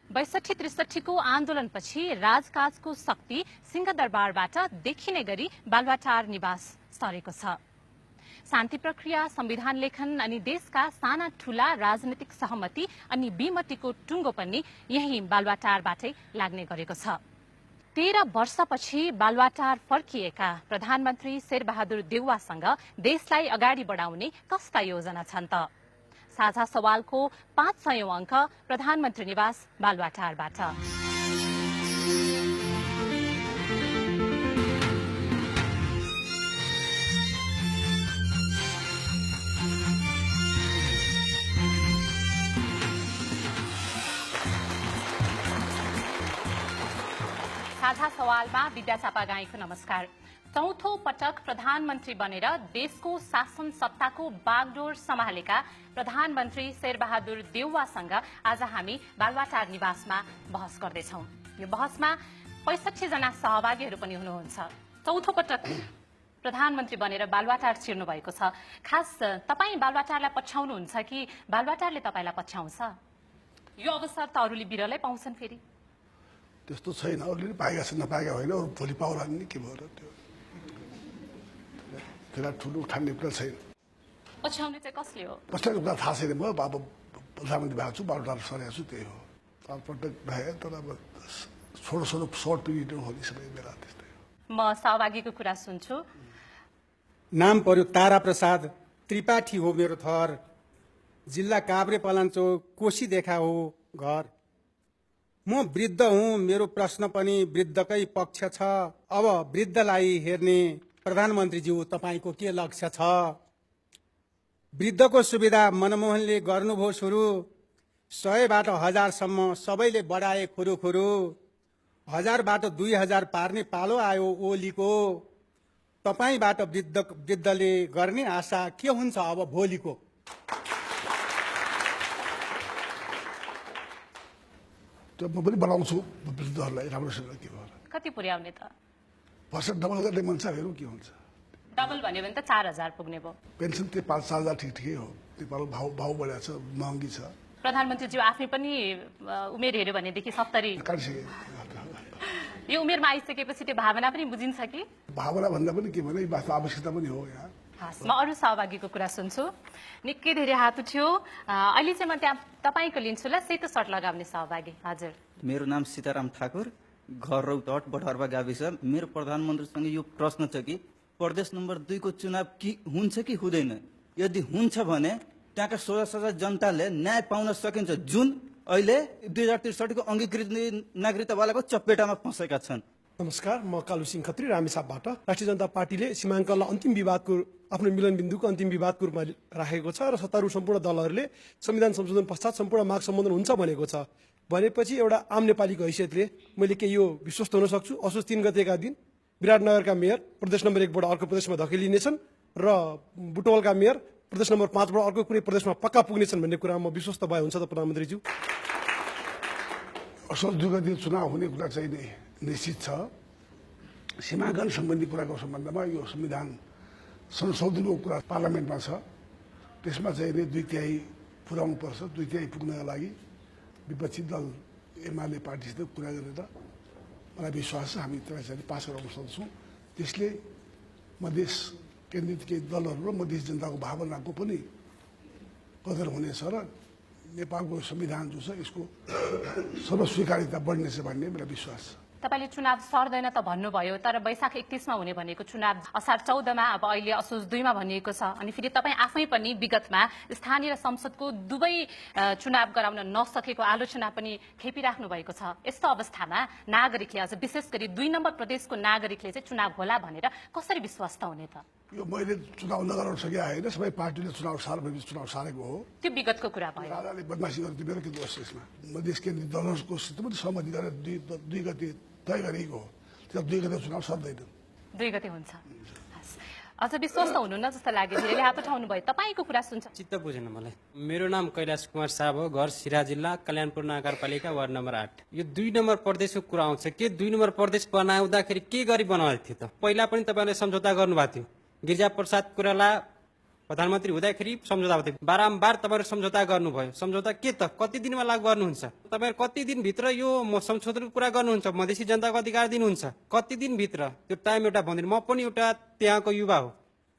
62-63 को आन्दोलनपछि राजकाजको शक्ति सिंहदरबारबाट देखिने गरी बालुवाटार निवास सरेको छ। शान्ति प्रक्रिया, संविधान लेखन अनि देशका साना ठूला राजनीतिक सहमति अनि विमतिको टुङ्गो पनि यही बालुवाटारबाटै लाग्ने गरेको छ। 13 वर्षपछि बालुवाटार फर्किएका प्रधानमन्त्री शेरबहादुर देउवासँग देशलाई अगाडि बढाउने कस्ता योजना छन् त? साझा सवालको 500औं अङ्क प्रधानमन्त्री निवास बालुवाटारबाट। साझा सवालमा विद्या चापागाईको नमस्कार। चौथो पटक प्रधानमन्त्री बनेर देशको शासन सत्ताको बागडोर सम्हालेका प्रधानमन्त्री शेरबहादुर देउवासँग आज हामी बालुवाटार निवासमा बहस गर्दैछौँ। यो बहसमा 65 जना सहभागीहरू पनि हुनुहुन्छ। चौथो पटक प्रधानमन्त्री बनेर बालुवाटार छिर्नु भएको छ। खास तपाईँ बालुवाटारलाई पछ्याउनुहुन्छ कि बालुवाटारले तपाईँलाई पछ्याउँछ? यो अवसर त अरूले बिरलै पाउँछन् फेरि। त्यस्तो छैन, अरूले पाएका छन्, नपाएका होइन। भोलि पाउला नि के भयो र? त्यो त्यसलाई ठुलो उठान्ने कुरा छैन। पछ्याउने चाहिँ कसले हो? पछ्याउने कुरा थाहा छैन। म अब प्रधानमन्त्री भएको छु, बालुवाटार सरेको छु, त्यही हो। पटक भए तर अब सर्ट पिरियड हो नि सबै बेला त्यस्तै हो। म सहभागीको कुरा सुन्छु। नाम पर्यो तारा प्रसाद त्रिपाठी हो मेरो थर। जिल्ला काभ्रे पलाञ्चोक कोशी देखा हो घर। म वृद्ध हुँ, मेरो प्रश्न पनि वृद्धकै पक्ष छ। अब वृद्धलाई हेर्ने प्रधानमन्त्रीज्यू तपाईँको के लक्ष्य छ? वृद्धको सुविधा मनमोहनले गर्नुभयो सुरु। 100बाट 1000सम्म सबैले बढाए खुरुखुरु। 1000बाट 2000 पार्ने पालो आयो ओलीको। तपाईँबाट वृद्धले गर्ने आशा के हुन्छ अब भोलिको? त्यो म पनि बनाउँछु वृद्धहरूलाई राम्रोसँग। के भयो? कति पुर्याउने त? पर्सेन्ट डबल गर्ने मन छ, हेरौँ के हुन्छ। डबल भन्यो भने त 4000 पुग्ने भयो। पेन्सन त्यही 5-4 हजार ठिकै हो। नेपाल भाउ बढेको छ, महँगी छ। प्रधानमन्त्रीज्यू आफै पनि उमेर हेऱ्यो भनेदेखि 70। काटिसके। यो उमेरमा आइसकेपछि त्यो भावना पनि बुझिन्छ कि? भावना भन्दा पनि के भने वास्तव आवश्यकता पनि हो यहाँ। हस्, म अरू सहभागीको कुरा सुन्छु। निकै धेरै हात उठ्यो। अहिले चाहिँ म त्यहाँ तपाईँको लिन्छु ल। सेतो सर्ट लगाउने सहभागी। हजुर। मेरो नाम सीताराम ठाकुर, घर रौतहट बटहर्वा गाविस। मेरो प्रधानमन्त्रीसँग यो प्रश्न छ कि प्रदेश नम्बर 2 को चुनाव हुन्छ कि हुँदैन? यदि हुन्छ भने त्यहाँका 16,000 जनताले न्याय पाउन सकिन्छ जुन अहिले 2063 को अङ्गीकृत नागरिकतावालाको चपेटामा फँसेका छन्? नमस्कार, म कालु सिंह खत्री रामेछापबाट। राष्ट्रिय जनता पार्टीले सीमाङ्कनलाई अन्तिम विवादको आफ्नो मिलन बिन्दुको अन्तिम विवादको रूपमा राखेको छ र सत्तारूढ सम्पूर्ण दलहरूले संविधान संशोधन पश्चात सम्पूर्ण माग सम्बोधन हुन्छ भनेको छ। भनेपछि एउटा आम नेपालीको हैसियतले मैले के यो विश्वस्त हुन सक्छु? असोज 3 गतेका दिन विराटनगरका मेयर प्रदेश नम्बर 1बाट अर्को प्रदेशमा धकेलिनेछन् र बुटवलका मेयर प्रदेश नम्बर 5बाट अर्को कुनै प्रदेशमा पक्का पुग्नेछन् भन्ने कुरा म विश्वस्त भए हुन्छ त प्रधानमन्त्रीज्यू? असोज 2 गते चुनाव हुने कुरा चाहिँ निश्चित छ। सीमाङ्कन सम्बन्धी कुराको सम्बन्धमा यो संविधान संशोधनको कुरा पार्लियामेन्टमा छ। त्यसमा चाहिँ 2/3 पुर्याउनु पर्छ। 2/3 पुग्नका लागि विपक्षी दल एमाले पार्टीसित कुरा गरेर मलाई विश्वास छ हामी त्यसलाई पास गराउन सक्छौँ। त्यसले मधेस केन्द्रित केही दलहरू र मधेस जनताको भावनाको पनि कदर हुनेछ र नेपालको संविधान जो छ यसको सर्वस्वीकार्यता बढ्नेछ भन्ने मेरो विश्वास छ। तपाईले चुनाव सर्दैन त भन्नुभयो, तर वैशाख 31 मा हुने भनेको चुनाव असार 14 मा, अब अहिले असोज 2 मा भनिएको छ। अनि फेरि तपाईँ आफै पनि विगतमा स्थानीय र संसदको दुवै चुनाव गराउन नसकेको आलोचना पनि खेपिराख्नु भएको छ। यस्तो अवस्थामा नागरिकले, अझ विशेष गरी 2 नम्बर प्रदेशको नागरिकले चाहिँ चुनाव होला भनेर कसरी विश्वास त हुने त? यो मैले चुनाव नगराउन सके होइन, सबै पार्टीले चुनाव सारेको हो। त्यो विगतको कुरा भयो। राजाले बदमासी गर्दै मेरो के दोष यसमा? मधेस केन्द्रित दलहरूको पनि सहमति गरेर 2 गते तय गरेको हो। त्यो 2 गते चुनाव सर्दैन। 2 गते हुन्छ। अझ विश्वास त हुनुहुन्न जस्तो लाग्यो। धेरैले हात उठाउनु भयो। तपाईँको कुरा सुन्छ। चित्त बुझेन मलाई। मेरो नाम कैलाश कुमार शाह हो, घर सिरा जिल्ला कल्याणपुर नगरपालिका वार्ड नम्बर 8। यो 2 नम्बर प्रदेशको कुरा आउँछ के 2 नम्बर प्रदेश बनाउँदाखेरि के गरी बनाएको थियो त? पहिला पनि तपाईँले सम्झौता गर्नुभएको थियो। गिरिजा प्रसाद कोइराला प्रधानमन्त्री हुँदाखेरि सम्झौता भयो, बारम्बार तपाईँहरू सम्झौता गर्नुभयो। सम्झौता के त कति दिनमा लागू गर्नुहुन्छ? तपाईँहरू कति दिनभित्र यो संशोधनको कुरा गर्नुहुन्छ? मधेसी जनताको अधिकार दिनुहुन्छ कति दिनभित्र? त्यो टाइम एउटा भन्दैन। म पनि एउटा त्यहाँको युवा हो,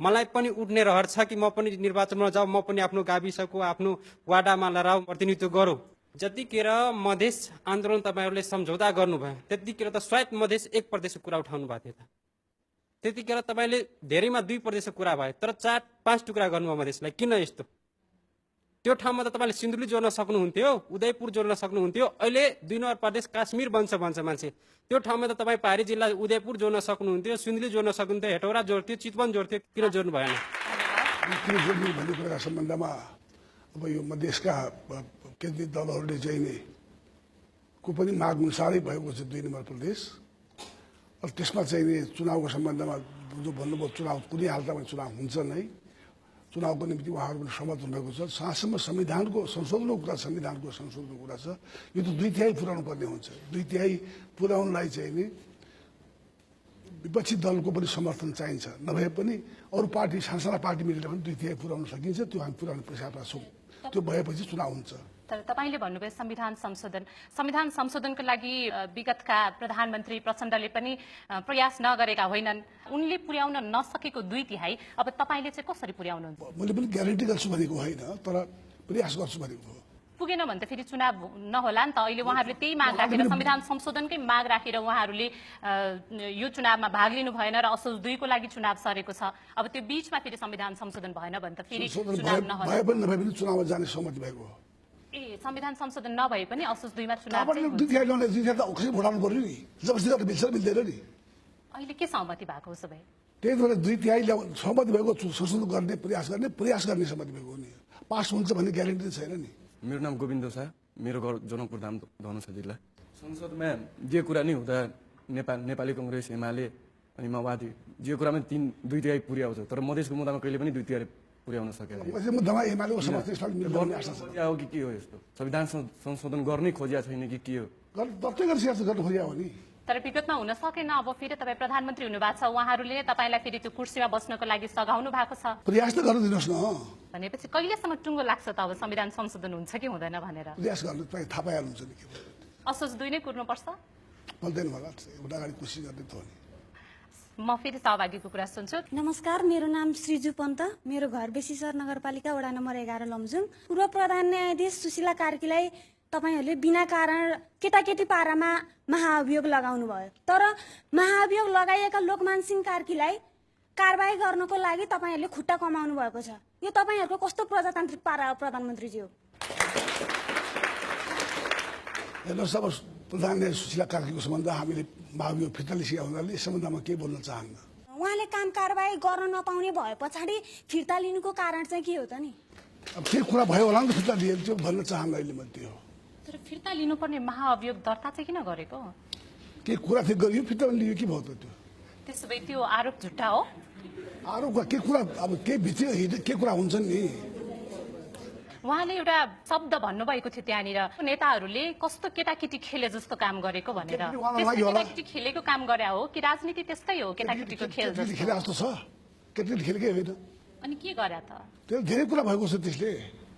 मलाई पनि उठ्ने रहर छ कि म पनि निर्वाचनमा जाउँ, म पनि आफ्नो गाविसको आफ्नो वाडामा लडाउँ, प्रतिनिधित्व गरौँ। जतिखेर मधेस आन्दोलन तपाईँहरूले सम्झौता गर्नुभयो त्यतिखेर त स्वायत्त मधेस 1% कुरा उठाउनु भएको थियो त। त्यतिखेर तपाईँले धेरैमा 2% कुरा भयो, तर 4-5 टुक्रा गर्नुभयो मधेसलाई। किन यस्तो? त्यो ठाउँमा त तपाईँले सिन्धुली जोड्न सक्नुहुन्थ्यो, उदयपुर जोड्न सक्नुहुन्थ्यो। अहिले 2 नम्बर प्रदेश काश्मीर भन्छ मान्छे। त्यो ठाउँमा त तपाईँ पहाडी जिल्ला उदयपुर जोड्न सक्नुहुन्थ्यो, सिन्धुली जोड्न सक्नुहुन्थ्यो, हेटौडा जोड्थ्यो, चितवन जोड्थ्यो। किन जोड्नु भएन? किन जोड्नु भन्ने कुराका सम्बन्धमा अब यो मधेसका केन्द्रीय दलहरूले चाहिँ नि को पनि माग अनुसारै भएको छ 2 नम्बर प्रदेश। अब त्यसमा चाहिँ नि चुनावको सम्बन्धमा जो भन्नुभयो चुनाव कुनै हालतमा चुनाव हुन्छ नै, चुनावको निम्ति उहाँहरू पनि सहमत हुनुभएको छ। जहाँसम्म संविधानको संशोधनको कुरा छ यो त 2/3 पुर्याउनु पर्ने हुन्छ। 2/3 पुर्याउनलाई चाहिँ नि विपक्षी दलको पनि समर्थन चाहिन्छ। नभए पनि अरू पार्टी सानसाना पार्टी मिलेर पनि 2/3 पुर्याउन सकिन्छ। त्यो हामी पुर्याउने प्रयासमा छौँ। त्यो भएपछि चुनाव हुन्छ। तर तपाईँले भन्नुभयो संविधान संशोधनको लागि विगतका प्रधानमन्त्री प्रचण्डले पनि प्रयास नगरेका होइनन्। उनले पुर्याउन नसकेको 2/3 अब तपाईँले चाहिँ कसरी पुर्याउनुहुन्छ? मैले पनि ग्यारेन्टी गर्छु भनेको होइन, तर प्रयास गर्छु भनेको हो। पुगेन भने त फेरि चुनाव नहोला नि त। अहिले उहाँहरूले त्यही माग राखेर संविधान संशोधनकै माग राखेर उहाँहरूले यो चुनावमा भाग लिनु भएन र असोज 2 को लागि चुनाव सरेको छ। अब त्यो बीचमा फेरि संविधान संशोधन भएन भने त फेरि चुनाव नहोला। भए पनि नभए पनि चुनावमा जाने सहमति भएको हो। संविधान संशोधन नभए पनि असोज 2 मा चुनाव अब 2/3 ल्याउने 2/3 त कसरी भोटाउनु पर्यो नि, जबरजस्ती गरेर मिल्छ मिल्दैन नि। अहिले के सहमति भएको हो सबै? त्यही भएर 2/3 सहमति भएको, संशोधन गर्ने प्रयास गर्ने सहमति भएको हो नि। पास हुन्छ भन्ने ग्यारेन्टी छैन नि। मेरो नाम गोविन्द शाह, मेरो घर जनकपुर धाम धनुषा जिल्ला। संसदमा जे कुरा नै हुँदा नेपाली कांग्रेस, एमाले अनि माओवादी जे कुरामा 2/3 पुर्याउँछ, तर मधेसको मुद्दामा कहिले पनि 2/3 पुर्याउन सकेन। मुद्दामा एमालेको समर्थन मिल्ने आशा छ। खोजिया हो कि के हो? यस्तो संविधान संशोधन गर्नै खोजिया छैन कि के हो? प्रत्येक सियासत गर्न खोजिया हो नि। तर विगतमा हुन सकेन। अब फेरि तपाईँ प्रधानमन्त्री हुनुभएको छ, उहाँहरूले तपाईँलाई फेरि त्यो कुर्सीमा बस्नको लागि सघाउनु भएको छ। प्रयास त गर्न दिनुहोस् न। भनेपछि कहिलेसम्म टुङ्गो लाग्छ त अब संविधान संशोधन हुन्छ कि हुँदैन भनेर? प्रयास गर्नु थाहा पाइहाल्नुहुन्छ नि। असोज 2 नै कुर्नुपर्छ? पर्दैन होला, एउटा अगाडि कोसिस गर्ने त हो नि। म फेरि सहभागीको कुरा सुन्छु। नमस्कार, मेरो नाम श्रीजु पन्त, मेरो घर बेसीसर नगरपालिका वडा नम्बर 11 लमजुङ। पूर्व प्रधान न्यायाधीश सुशीला कार्कीलाई तपाईहरूले बिना कारण केटाकेटी पारामा महाअभियोग लगाउनु भयो, तर महाअभियोग लगाइएका लोकमान सिंह कार्कीलाई कारबाही गर्नको लागि तपाईहरूले खुट्टा कमाउनु भएको छ। यो तपाईहरूको कस्तो प्रजातान्त्रिक पारा हो प्रधानमन्त्रीज्यू? हेर्नुहोस्, अब प्रधान न्यायाधीश सुशीला कार्कीको सम्बन्ध हामीले महाअभियोग फिर्ता लिएका हुनाले यस सम्बन्धमा केही बोल्न चाहन्न। उहाँले काम कारबाही गर्न नपाउने भए पछाडि फिर्ता लिनुको कारण चाहिँ के हो त नि? अब के कुरा भयो होला नि त फिर्ता लिएको त्यो भन्न चाहन्न अहिले मात्रै हो। तर फिर्ता लिनुपर्ने महाअभियोग दर्ता चाहिँ किन गरेको? के कुरा थियो गरियो, फिर्ता लियो के भयो त? त्यो त्यसो भए त्यो आरोप झुट्टा हो? आरोपका के कुरा, अब के भित्र के कुरा हुन्छ नि। उहाँले एउटा शब्द भन्नुभएको थियो त्यहाँनिर, नेताहरूले कस्तो केटाकेटी खेले जस्तो काम गरेको भनेर। केटाकेटी खेलेको काम गरे हो कि राजनीति त्यस्तै हो केटाकेटीको खेल जस्तो? खेले जस्तो छ, केटाकेटी खेलेकै होइन। अनि के गरे त? त्यो धेरै कुरा भएको छ, त्यसले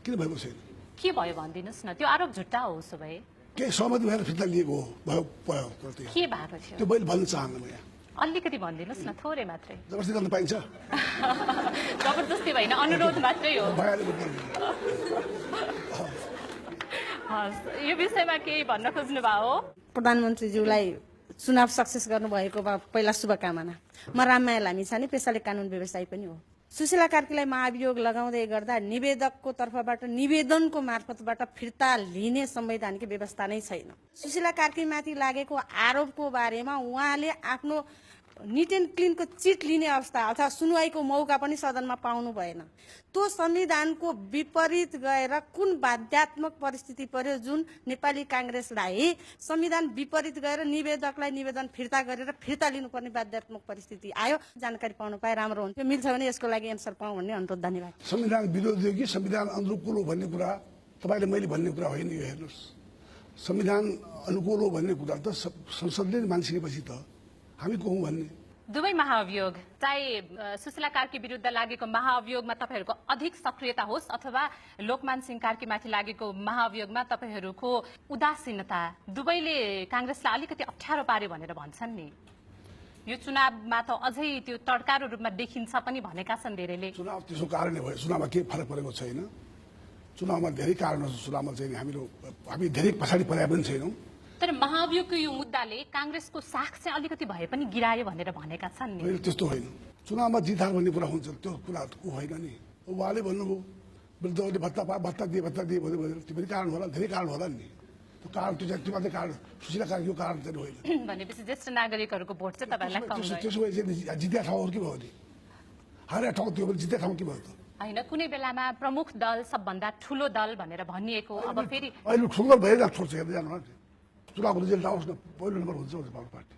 किन भएको छैन? के भयो भनिदिनुहोस् न। त्यो आरोप झुट्टा हो उसो भए? के सहमति भएर फिर्ता लिएको हो भयो के भएको थियो त्यो मैले भन्न चाहन्न। म यहाँ अलिकति भनिदिनुहोस् न, थोरै मात्रै। जबरजस्ती गर्न पाइन्छ? जबरजस्ती होइन, अनुरोध मात्रै हो। यो विषयमा केही भन्न खोज्नु भयो हो? प्रधानमन्त्रीज्यूलाई चुनाव सक्सेस गर्नुभएको पहिला शुभकामना। म राममाया लामिछाने, पेसाले कानुन व्यवसायी पनि हो। सुशीला कार्कीलाई महाअभियोग लगाउँदै गर्दा निवेदकको तर्फबाट निवेदनको मार्फतबाट फिर्ता लिने संवैधानिक व्यवस्था नै छैन। सुशीला कार्कीमाथि लागेको आरोपको बारेमा उहाँले आफ्नो निट एन्ड क्लिनको चिट लिने अवस्था अथवा सुनवाईको मौका पनि सदनमा पाउनु भएन। त्यो संविधानको विपरीत गएर कुन बाध्यात्मक परिस्थिति पर्यो जुन नेपाली कांग्रेसलाई संविधान विपरीत गएर निवेदकलाई निवेदन फिर्ता गरेर फिर्ता लिनुपर्ने बाध्यात्मक परिस्थिति आयो? जानकारी पाउनु पाए राम्रो हुन्थ्यो। मिल्छ भने यसको लागि एन्सर पाऊँ भन्ने अनुरोध। धन्यवाद। संविधान विरोधी हो कि संविधान अनुकूल हो भन्ने कुरा तपाईँले मैले भन्ने कुरा होइन। यो हेर्नुहोस्, संविधान अनुकूल हो भन्ने कुरा त संसदले मान्छेपछि त हामी को हौँ भन्ने। दुवै महाअभियोग चाहे सुशीला कार्की विरुद्ध लागेको महाअभियोगमा तपाईँहरूको अधिक सक्रियता होस् अथवा लोकमान सिंह कार्कीमाथि लागेको महाअभियोगमा तपाईँहरूको उदासीनता दुवैले काङ्ग्रेसलाई अलिकति अप्ठ्यारो पार्यो भनेर भन्छन् नि। यो चुनावमा त अझै त्यो टड्कारो रूपमा देखिन्छ पनि भनेका छन् धेरैले। चुनाव त्यसको कारणले भयो, चुनावमा केही फरक परेको छैन। चुनावमा धेरै कारणहरू छ, चुनावमा चाहिँ हामी धेरै पछाडि परे पनि छैनौँ। तर महाअभियोगको यो मुद्दाले काङ्ग्रेसको साख चाहिँ अलिकति भए पनि गिरायो भनेर भनेका छन् नि। त्यस्तो होइन, चुनावमा जित हार भन्ने कुरा हुन्छ, त्यो कुरा होइन नि। उहाँले भन्नुभयो वृद्धहरूले भत्ता दिए भन्यो, त्यो पनि कारण होला, धेरै कारण होला नि। त्यो कारण त्यो मात्रै कारण सुशीला कार्कीको कारण चाहिँ होइन। भनेपछि ज्येष्ठ नागरिकहरूको भोट चाहिँ तपाईँलाई कम गयो। त्यसो भए चाहिँ जित्या ठाउँहरू के भयो नि, हारेका ठाउँ त्यो पनि जित्या ठाउँ के भयो त? होइन, कुनै बेलामा प्रमुख दल सबभन्दा ठुलो दल भनेर भनिएको अब फेरि अहिले ठुलो भएर छोड्छ, हेर्दै जानु न। चुनावको रिजल्ट आओस् न, पहिलो नम्बर हुन्छ पार्टी।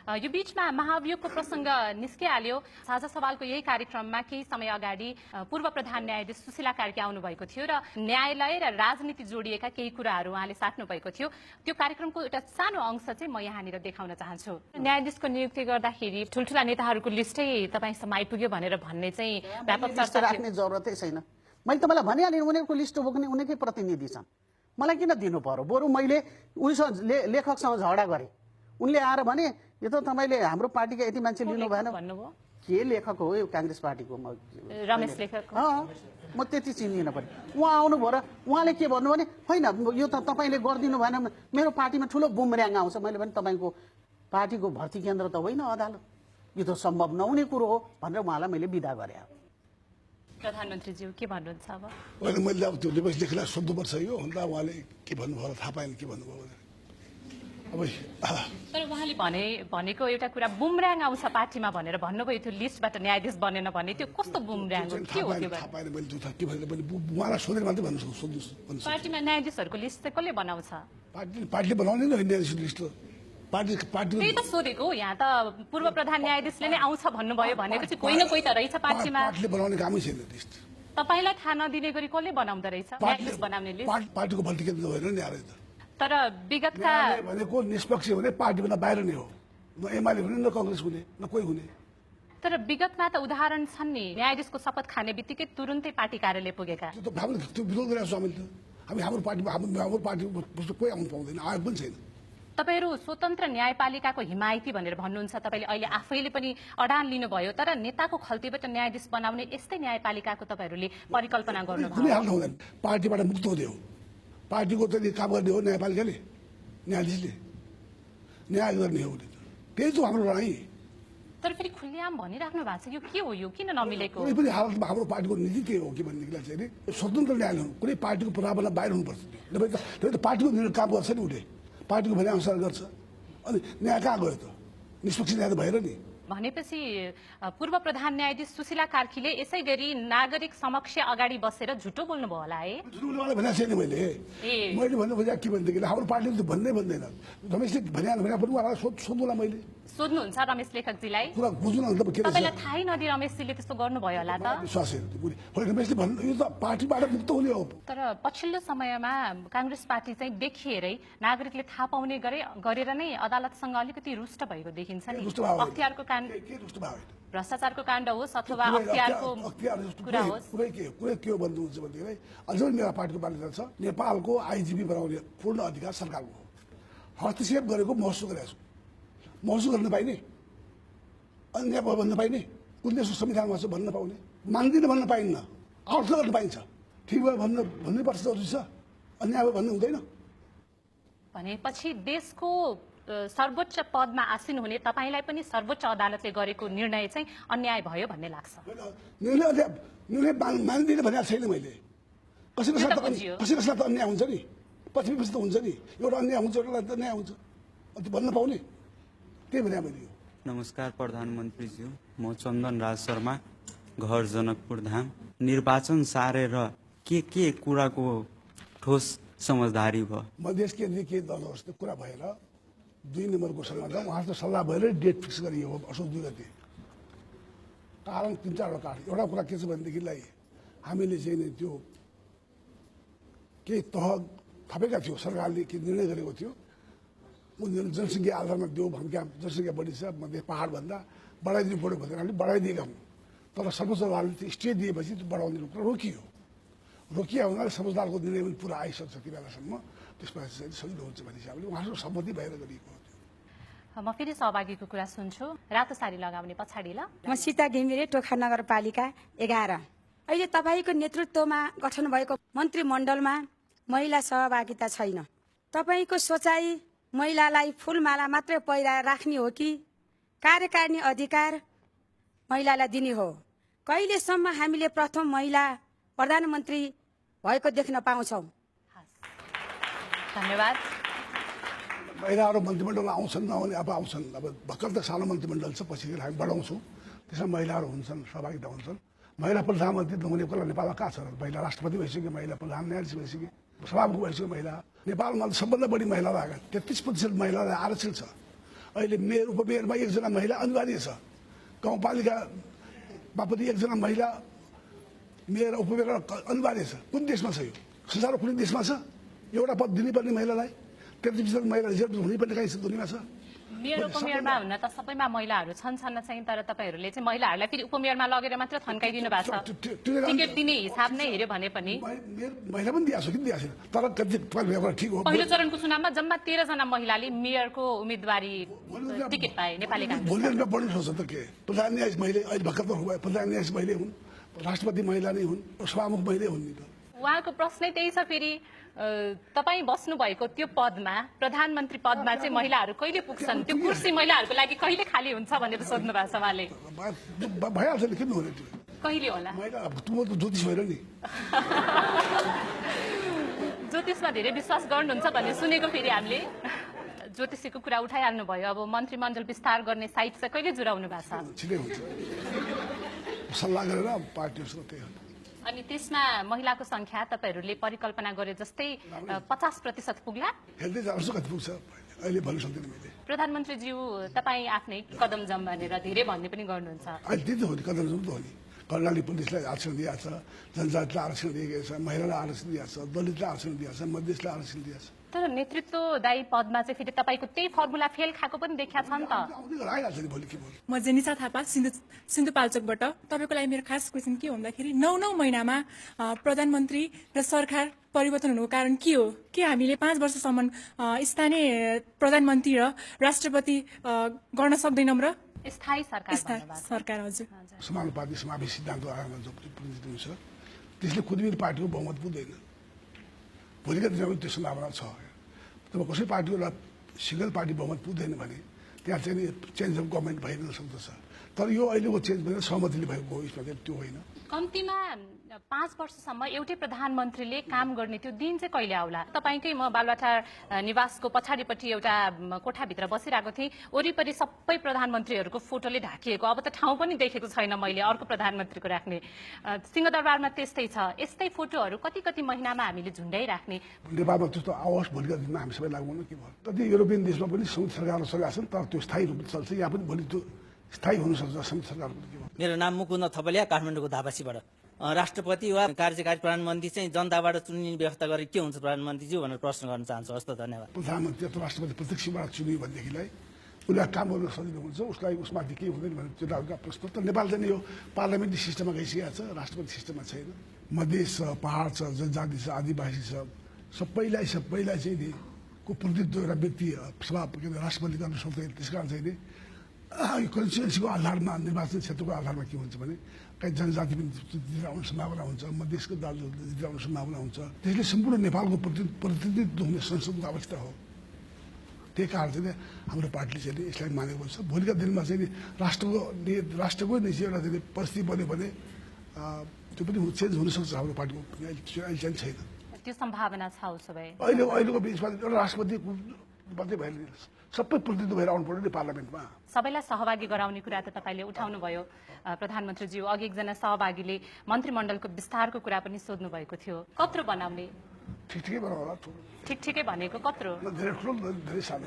यो बीचमा महाअभियोगको प्रसङ्ग निस्किहाल्यो। साझा सवालको यही कार्यक्रममा केही समय अगाडि पूर्व प्रधान न्यायाधीश सुशीला कार्की आउनुभएको थियो र न्यायालय र राजनीति जोडिएका केही कुराहरू उहाँले साट्नु भएको थियो। त्यो कार्यक्रमको एउटा सानो अंश चाहिँ म यहाँनिर देखाउन चाहन्छु। न्यायाधीशको नियुक्ति गर्दाखेरि ठुल्ठुला नेताहरूको लिस्टै तपाईँसम्म आइपुग्यो भनेर भन्ने चाहिँ व्यापक चर्चा राख्ने जरुरतै छैन। मैले तपाईँलाई भनिहालेँ, उनीहरूको लिस्ट बोक्ने उनीकै प्रतिनिधि छन्, मलाई किन दिनु पर्यो? बरु मैले उनीसँग लेखकसँग झगडा गरेँ, उनले आएर भने यो त तपाईँले हाम्रो पार्टीका यति मान्छे लिनु भएन। के लेखक हो यो काङ्ग्रेस पार्टीको? रमेश लेखक। म त्यति चिन्दिनँ पनि। उहाँ आउनुभयो र उहाँले के भन्नु भने होइन यो त तपाईँले गरिदिनु भएन, मेरो पार्टीमा ठुलो बुमर्याङ आउँछ। मैले भने तपाईँको पार्टीको भर्ती केन्द्र त होइन अदालत, यो त सम्भव नहुने कुरो हो भनेर उहाँलाई मैले बिदा गरेँ। प्रधानमन्त्रीज्यू के भन्नुहुन्छ अब? होइन, मैले अब त्यो लेखलाई सोध्नुपर्छ यो भन्दा उहाँले के भन्नुभयो थाहा पाएन के भन्नुभयो भनेर। अब तर उहाँले भनेको एउटा कुरा बुमर्याङ आउँछ पार्टीमा भनेर भन्नुभयो। त्यो लिस्टबाट न्यायाधीश बनेन भने त्यो कस्तो बुमर्याङ हो? के हो त्यो? थाहा पाएन मैले के भनेर मैले उहाँलाई सोधेर मात्रै सोध्नुहोस्। पार्टीमा न्यायाधीशहरूको लिस्ट चाहिँ कसले बनाउँछ? पार्टीले बनाउने न न्यायाधीश लिस्ट। पार्टी त्यही त सोधेको। यहाँ त पूर्व प्रधान न्यायाधीशले नै आउँछ भन्नुभयो भनेको चाहिँ कोही न कोही त रहेछ पार्टीमा। पार्टीले बनाउने कामै छैन लिस्ट। तपाईँलाई थाहा नदिने गरी कसले बनाउँदो रहेछ न्यायाधीश बनाउने लिस्ट? पार्टीको भर्ती केन्द्र होइन नि न्यायालय त। तर विगतका भनेको निष्पक्ष हुने पार्टीभन्दा बाहिर नै हो, न एमाले हुने न कङ्ग्रेस हुने न कोही हुने। तर विगतमा त उदाहरण छन् नि, न्यायाधीशको शपथ खाने बित्तिकै तुरुन्तै पार्टी कार्यालय पुगेका। त्यो त हामीले त्यो विरोध गरेका छौँ हामीले त। हाम्रो पार्टीमा हाम्रो पार्टी कोही आउनु पाउँदैन, आयोग पनि छैन। तपाईँहरू स्वतन्त्र न्यायपालिकाको हिमायती भनेर भन्नुहुन्छ, तपाईँले अहिले आफैले पनि अडान लिनुभयो। तर नेताको खल्तीबाट न्यायाधीश बनाउने यस्तै न्यायपालिकाको तपाईँहरूले परिकल्पना गर्नुभयो? कुनै हालत हुँदैन, पार्टीबाट मुक्त हुँदै हो। पार्टीको त काम गर्ने हो न्यायपालिकाले, न्यायाधीशले न्याय गर्ने हो। त्यही त हाम्रो लडाइँ। तर फेरि खुल्लिआम भनिराख्नु भएको छ, यो के हो? यो किन नमिलेको? कुनै पनि हालतमा हाम्रो पार्टीको नीति के हो कि भनेदेखिलाई चाहिँ स्वतन्त्र न्यायालय हुनु, कुनै पार्टीको प्रभावभन्दा बाहिर हुनुपर्छ। तपाईँ त पार्टीको निर्णय काम गर्छ नि, उसले पार्टीको भने अनुसार गर्छ। अनि न्याय कहाँ गयो त? निष्पक्ष न्याय त भएर नि। भनेपछि पूर्व प्रधान न्यायाधीश सुशीला कार्कीले यसै गरी नागरिक समक्ष अगाडि बसेर झुटो बोल्नुभयो होला है? झुटो बोल्नु भनेको छैन मैले भन्नु खोजेको के भनेदेखि हाम्रो पार्टीले त भन्दै भन्दैन। रमेशले भने पनि उहाँलाई सोध्नुला मैले। सोध्नुहुन्छ रमेश लेखकजीलाई? कुरा बुझ्नु न त के तपाईँलाई थाहै नदिई रमेशजीले त्यस्तो गर्नुभयो होला त? विश्वास रमेशले भन्नु यो त पार्टीबाट मुक्त हुने हो। तर पछिल्लो समयमा काङ्ग्रेस पार्टी चाहिँ देखिएरै नागरिकले थाहा पाउने गरेर नै अदालतसँग अलिकति रुष्ट भएको देखिन्छ नि। अख्तियारको काण्ड, भ्रष्टाचारको काण्ड होस् अथवा अख्तियारको कुरा होस्, कुरै के हो भन्नुहुन्छ भनेदेखि अझै मेरा पार्टीको बाध्यता छ। नेपालको आइजिपी बनाउने पूर्ण अधिकार सरकारको हो। हस्तक्षेप गरेको महसुस गरेको छु। महसुस गर्न पाइने, अन्याय भन्न पाइने, कुन देशको संविधानमा छ भन्न पाउने, मान्दिनँ भन्न पाइन्न, आउट गर्न पाइन्छ। ठिक भयो भन्नुपर्छ जरुरी छ, अन्याय भयो भन्नु हुँदैन। भनेपछि देशको सर्वोच्च पदमा आसीन हुने तपाईँलाई पनि सर्वोच्च अदालतले गरेको निर्णय चाहिँ अन्याय भयो भन्ने लाग्छ? निर्णय मान्दिनँ भनेको छैन मैले। कसैको साथ अन्याय हुन्छ नि, पछि त हुन्छ नि। एउटा अन्याय हुन्छ, एउटालाई त अन्याय हुन्छ, अन्त भन्न पाउने, त्यही भने मैले। नमस्कार प्रधानमन्त्रीज्यू, म चन्दन राज शर्मा, घर जनकपुर धाम। निर्वाचन सारेर के कुराको ठोस समझदारी भयो? मधेस केन्द्रीय के दल होस् त्यो कुरा भएर 2 नम्बरको सल्लाह उहाँसँग सल्लाह भएर डेट फिक्स गरियो असोज 2 गते। कारण 3-4 कारण। एउटा कुरा के छ भनेदेखिलाई हामीले चाहिँ नि त्यो केही तह थपेका थियो, सरकारले के निर्णय गरेको थियो उनीहरू जनसङ्ख्या आधारमा देऊ भन्दा जनसङ्ख्या बढी छ मध्ये पहाडभन्दा बढाइदिनु पऱ्यो भनेर हामीले बढाइदिएका हौँ तर सर्वोच्च अदालतले स्टे दिएपछि त्यो बढाउने कुरा रोकिया हुनाले सर्वोच्च अदालतको निर्णय पनि पुरा आइसक्छ ती बेलासम्म त्यसपछि चाहिँ सजिलो हुन्छ भन्ने हिसाबले उहाँहरूको सम्मति भएर गरिएको हो। म फेरि सहभागीको कुरा सुन्छु। रातो साडी लगाउने पछाडि ल। म सीता घिमिरे टोखा नगरपालिका 11। अहिले तपाईँको नेतृत्वमा गठन भएको मन्त्रीमण्डलमा महिला सहभागिता छैन। तपाईँको सोचाइ महिलालाई फुलमाला मात्रै पहिरा राख्ने हो कि कार्यकारिणी अधिकार महिलालाई दिने हो? कहिलेसम्म हामीले प्रथम महिला प्रधानमन्त्री भएको देख्न पाउँछौँ? धन्यवाद। महिलाहरू मन्त्रीमण्डलमा आउँछन् नआउने अब आउँछन्। अब भर्खर त सानो मन्त्रीमण्डल छ, पछि हामी बढाउँछौँ, त्यसमा महिलाहरू हुन्छन्, सहभागिता हुन्छन्। महिला प्रधानमन्त्री नहुने कुरा नेपालमा कहाँ छ? महिला राष्ट्रपति भइसक्यो, महिला प्रधान न्यायाधीश भइसक्यो, सभामुख भइसक्यो महिला। नेपालमा सबभन्दा बढी महिला आएका 33% महिलालाई आरक्षण छ। अहिले मेयर उपमेयरमा 1 जना महिला अनिवार्य छ। गाउँपालिकामा पनि 1 जना महिला मेयर उपमेयर अनिवार्य छ। कुन देशमा छ यो? संसारको कुनै देशमा छ एउटा पद दिनुपर्ने महिलालाई? 33% महिला रिजर्भ हुनुपर्ने कहीँ दुनियाँमा छ? मेयर उपमेयरमा हुन त सबैमा महिलाहरू छन् चाहिँ, तर तपाईँहरूले चाहिँ महिलाहरूलाई फेरि उपमेयरमा लगेर मात्र थन्काइदिनु भएको छ। टिकट दिने हिसाब नै हेऱ्यो भने पनि महिला पनि दिएको छ, किन दिएको छैन? तर ठिक हो, पहिलो चरणको चुनावमा जम्मा 13 जना महिलाले मेयरको उम्मेदवारी टिकट पाए नेपाली कांग्रेस। भोलि दिनमा बढ्नु सक्छ त के? प्रधान न्यायाधीश मैले अहिले भर्खर त भयो, प्रधान न्यायाधीश मैले हुन्, राष्ट्रपति महिला नै हुन्, सभामुख मैले हुन् नि त। उहाँको प्रश्नै त्यही छ। फेरि तपाईँ बस्नु भएको त्यो पदमा, प्रधानमन्त्री पदमा चाहिँ महिलाहरू कहिले पुग्छन्? त्यो कुर्सी महिलाहरूको लागि कहिले खाली हुन्छ भनेर सोध्नु भएको छ उहाँले। भइहाल्छ नि, किन हुने त्यो? कहिले होला? महिला म त ज्योतिष भएर नि ज्योतिषमा धेरै विश्वास गर्नुहुन्छ भन्ने सुनेको फेरि हामीले। ज्योतिषीको कुरा उठाइहाल्नु भयो। अब मन्त्रीमण्डल विस्तार गर्ने साइट चाहिँ कहिले जुराउनु भएको छ? छिटै हुन्छ, सल्लाह गरेर पार्टीहरूसँग त्यही हो। अनि त्यसमा महिलाको संख्या तपाईँहरूले परिकल्पना गरे जस्तै 50% पुग्ला? हेर्दै जानुहोस् कति पुग्छ, अहिले भन्नु सक्दैन मैले। प्रधानमन्त्रीज्यू तपाईँ आफ्नै कदम जम भनेर धेरै भन्ने पनि गर्नुहुन्छ। अहिले त्यही त हो नि, कदम जम त हो नि। कर्णाली पुलिसलाई आरक्षण दिएको छ, जनजातिलाई आरक्षण दिएको छ, महिलालाई आरक्षण दिएको छ, दलितलाई आरक्षण दिएको छ, मधेसलाई आरक्षण दिएको छ। तर नेतृत्वदायी पदमा चाहिँ फेरि तपाईँको त्यही फर्मुला फेल खाएको पनि देखिया छ नि त। म जेनिसा थापा सिन्धुपाल्चोकबाट। तपाईँको लागि मेरो खास क्वेसन के हो भन्दाखेरि 9 महिनामा प्रधानमन्त्री र सरकार परिवर्तन हुनुको कारण के हो? के हामीले 5 वर्षसम्म स्थानीय प्रधानमन्त्री र राष्ट्रपति गर्न सक्दैनौँ र? स्थायी सरकार हजुर। समानुपातिक समावेशी सिद्धान्त आयोगमा जो प्रतिनिधित्व हुन्छ त्यसले कुनै पनि पार्टीको बहुमत पुग्दैन। भोलिका दिनमा त्यो सम्भावना छ। जब कसै पार्टीको सिंगल पार्टी बहुमत पुग्दैन भने त्यहाँ चाहिँ चेन्ज अफ गभर्मेन्ट भइरहन सक्दछ। तर यो अहिलेको चेन्ज भनेर सहमतिले भएको हो, यसमा त्यो होइन। कम्तीमा 5 वर्षसम्म एउटै प्रधानमन्त्रीले काम गर्ने त्यो दिन चाहिँ कहिले आउला? तपाईँकै म बालुवाटार निवासको पछाडिपट्टि एउटा कोठाभित्र बसिरहेको थिएँ। वरिपरि सबै प्रधानमन्त्रीहरूको फोटोले ढाकिएको। अब त ठाउँ पनि देखेको छैन मैले अर्को प्रधानमन्त्रीको राख्ने। सिंहदरबारमा त्यस्तै छ। यस्तै फोटोहरू कति महिनामा हामीले झुन्डाइराख्ने? नेपालमा त्यस्तो आओस् भोलिका दिनमा हामी सबै लागु हुनु के भयो? कति युरोपियन देशमा पनि संयुक्त सरकारले सकेका छन्, तर त्यो स्थायी रूपमा चल्छ। यहाँ पनि भोलि त्यो स्थायी हुन सक्छ संयुक्त सरकार। मेरो नाम मुकुन्द थपलिया, काठमाडौँको धापासीबाट। राष्ट्रपति वा कार्यकारी प्रधानमन्त्री चाहिँ जनताबाट चुनिने व्यवस्था गरेर के हुन्छ प्रधानमन्त्रीज्यू भनेर प्रश्न गर्न चाहन्छु। हस् त, धन्यवाद। प्रधानमन्त्री अथवा राष्ट्रपति प्रत्यक्षबाट चुनियो भनेदेखिलाई उसलाई काम गर्न सजिलो हुन्छ, उसलाई उसमाथि केही हुँदैन भने त्यो एउटा प्रश्न। तर नेपाल चाहिँ यो पार्लियामेन्ट्री सिस्टममा गइसकेको छ, राष्ट्रपति सिस्टममा छैन। मधेस छ, पहाड छ, जनजाति छ, आदिवासी छ, सबैलाई चाहिँ को प्रतिनिधित्व एउटा व्यक्ति राष्ट्रपति गर्न सक्दैन। त्यस कारण चाहिँ नि यो कन्स्टिट्युन्सीको आधारमा, निर्वाचन क्षेत्रको आधारमा के हुन्छ भने कहीँ जनजाति पनि जितेर आउने सम्भावना हुन्छ, मधेसको दाजु जितेर आउने सम्भावना हुन्छ। त्यसले सम्पूर्ण नेपालको प्रतिनिधित्व हुने संसदको आवश्यकता हो। त्यही कारण चाहिँ हाम्रो पार्टीले चाहिँ यसलाई मानेको छ। भोलिका दिनमा चाहिँ राष्ट्रको नै चाहिँ एउटा परिस्थिति बन्यो भने त्यो पनि चेन्ज हुनसक्छ। हाम्रो पार्टीको अहिले चाहिँ छैन त्यो सम्भावना छ। उसो भए अहिलेको बिचमा एउटा राष्ट्रपति मात्रै भएर सबै प्रतिनिधित्व भएर आउनु पर्यो नि पार्लियामेन्टमा। सबैलाई सहभागी गराउने कुरा त तपाईँले उठाउनु भयो प्रधानमन्त्रीज्यू। अघि एकजना सहभागीले मन्त्रीमण्डलको विस्तारको कुरा पनि सोध्नु भएको थियो। कत्रो बनाउने? ठिकै बनाउला। ठिकै भनेको कत्रो? धेरै ठुलो, धेरै सानो।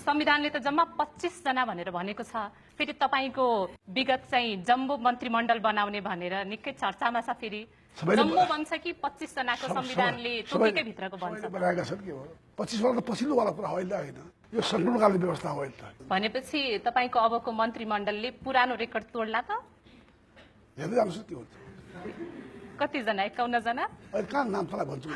संविधानले त जम्मा 25 जना भनेर भनेको छ। फेरि तपाईँको विगत चाहिँ जम्बो मन्त्रीमण्डल बनाउने भनेर निकै चर्चामा छ। फेरि जम्बो बन्छ कि 25 जनाको संविधानले तोकेकै भित्रको बन्छ? बनाएका छन् के हो, 25 वाला त पछिल्लो वाला कुरा होइन। यो सङ्कटकालीन व्यवस्था हो अहिले त। भनेपछि तपाईँको अबको मन्त्रीमण्डलले पुरानो रेकर्ड तोड्ला त? हेर्दै जानुहोस् के हुन्छ। कतिजना? 51 जना? अहिले कहाँ नाम तलाई भन्छु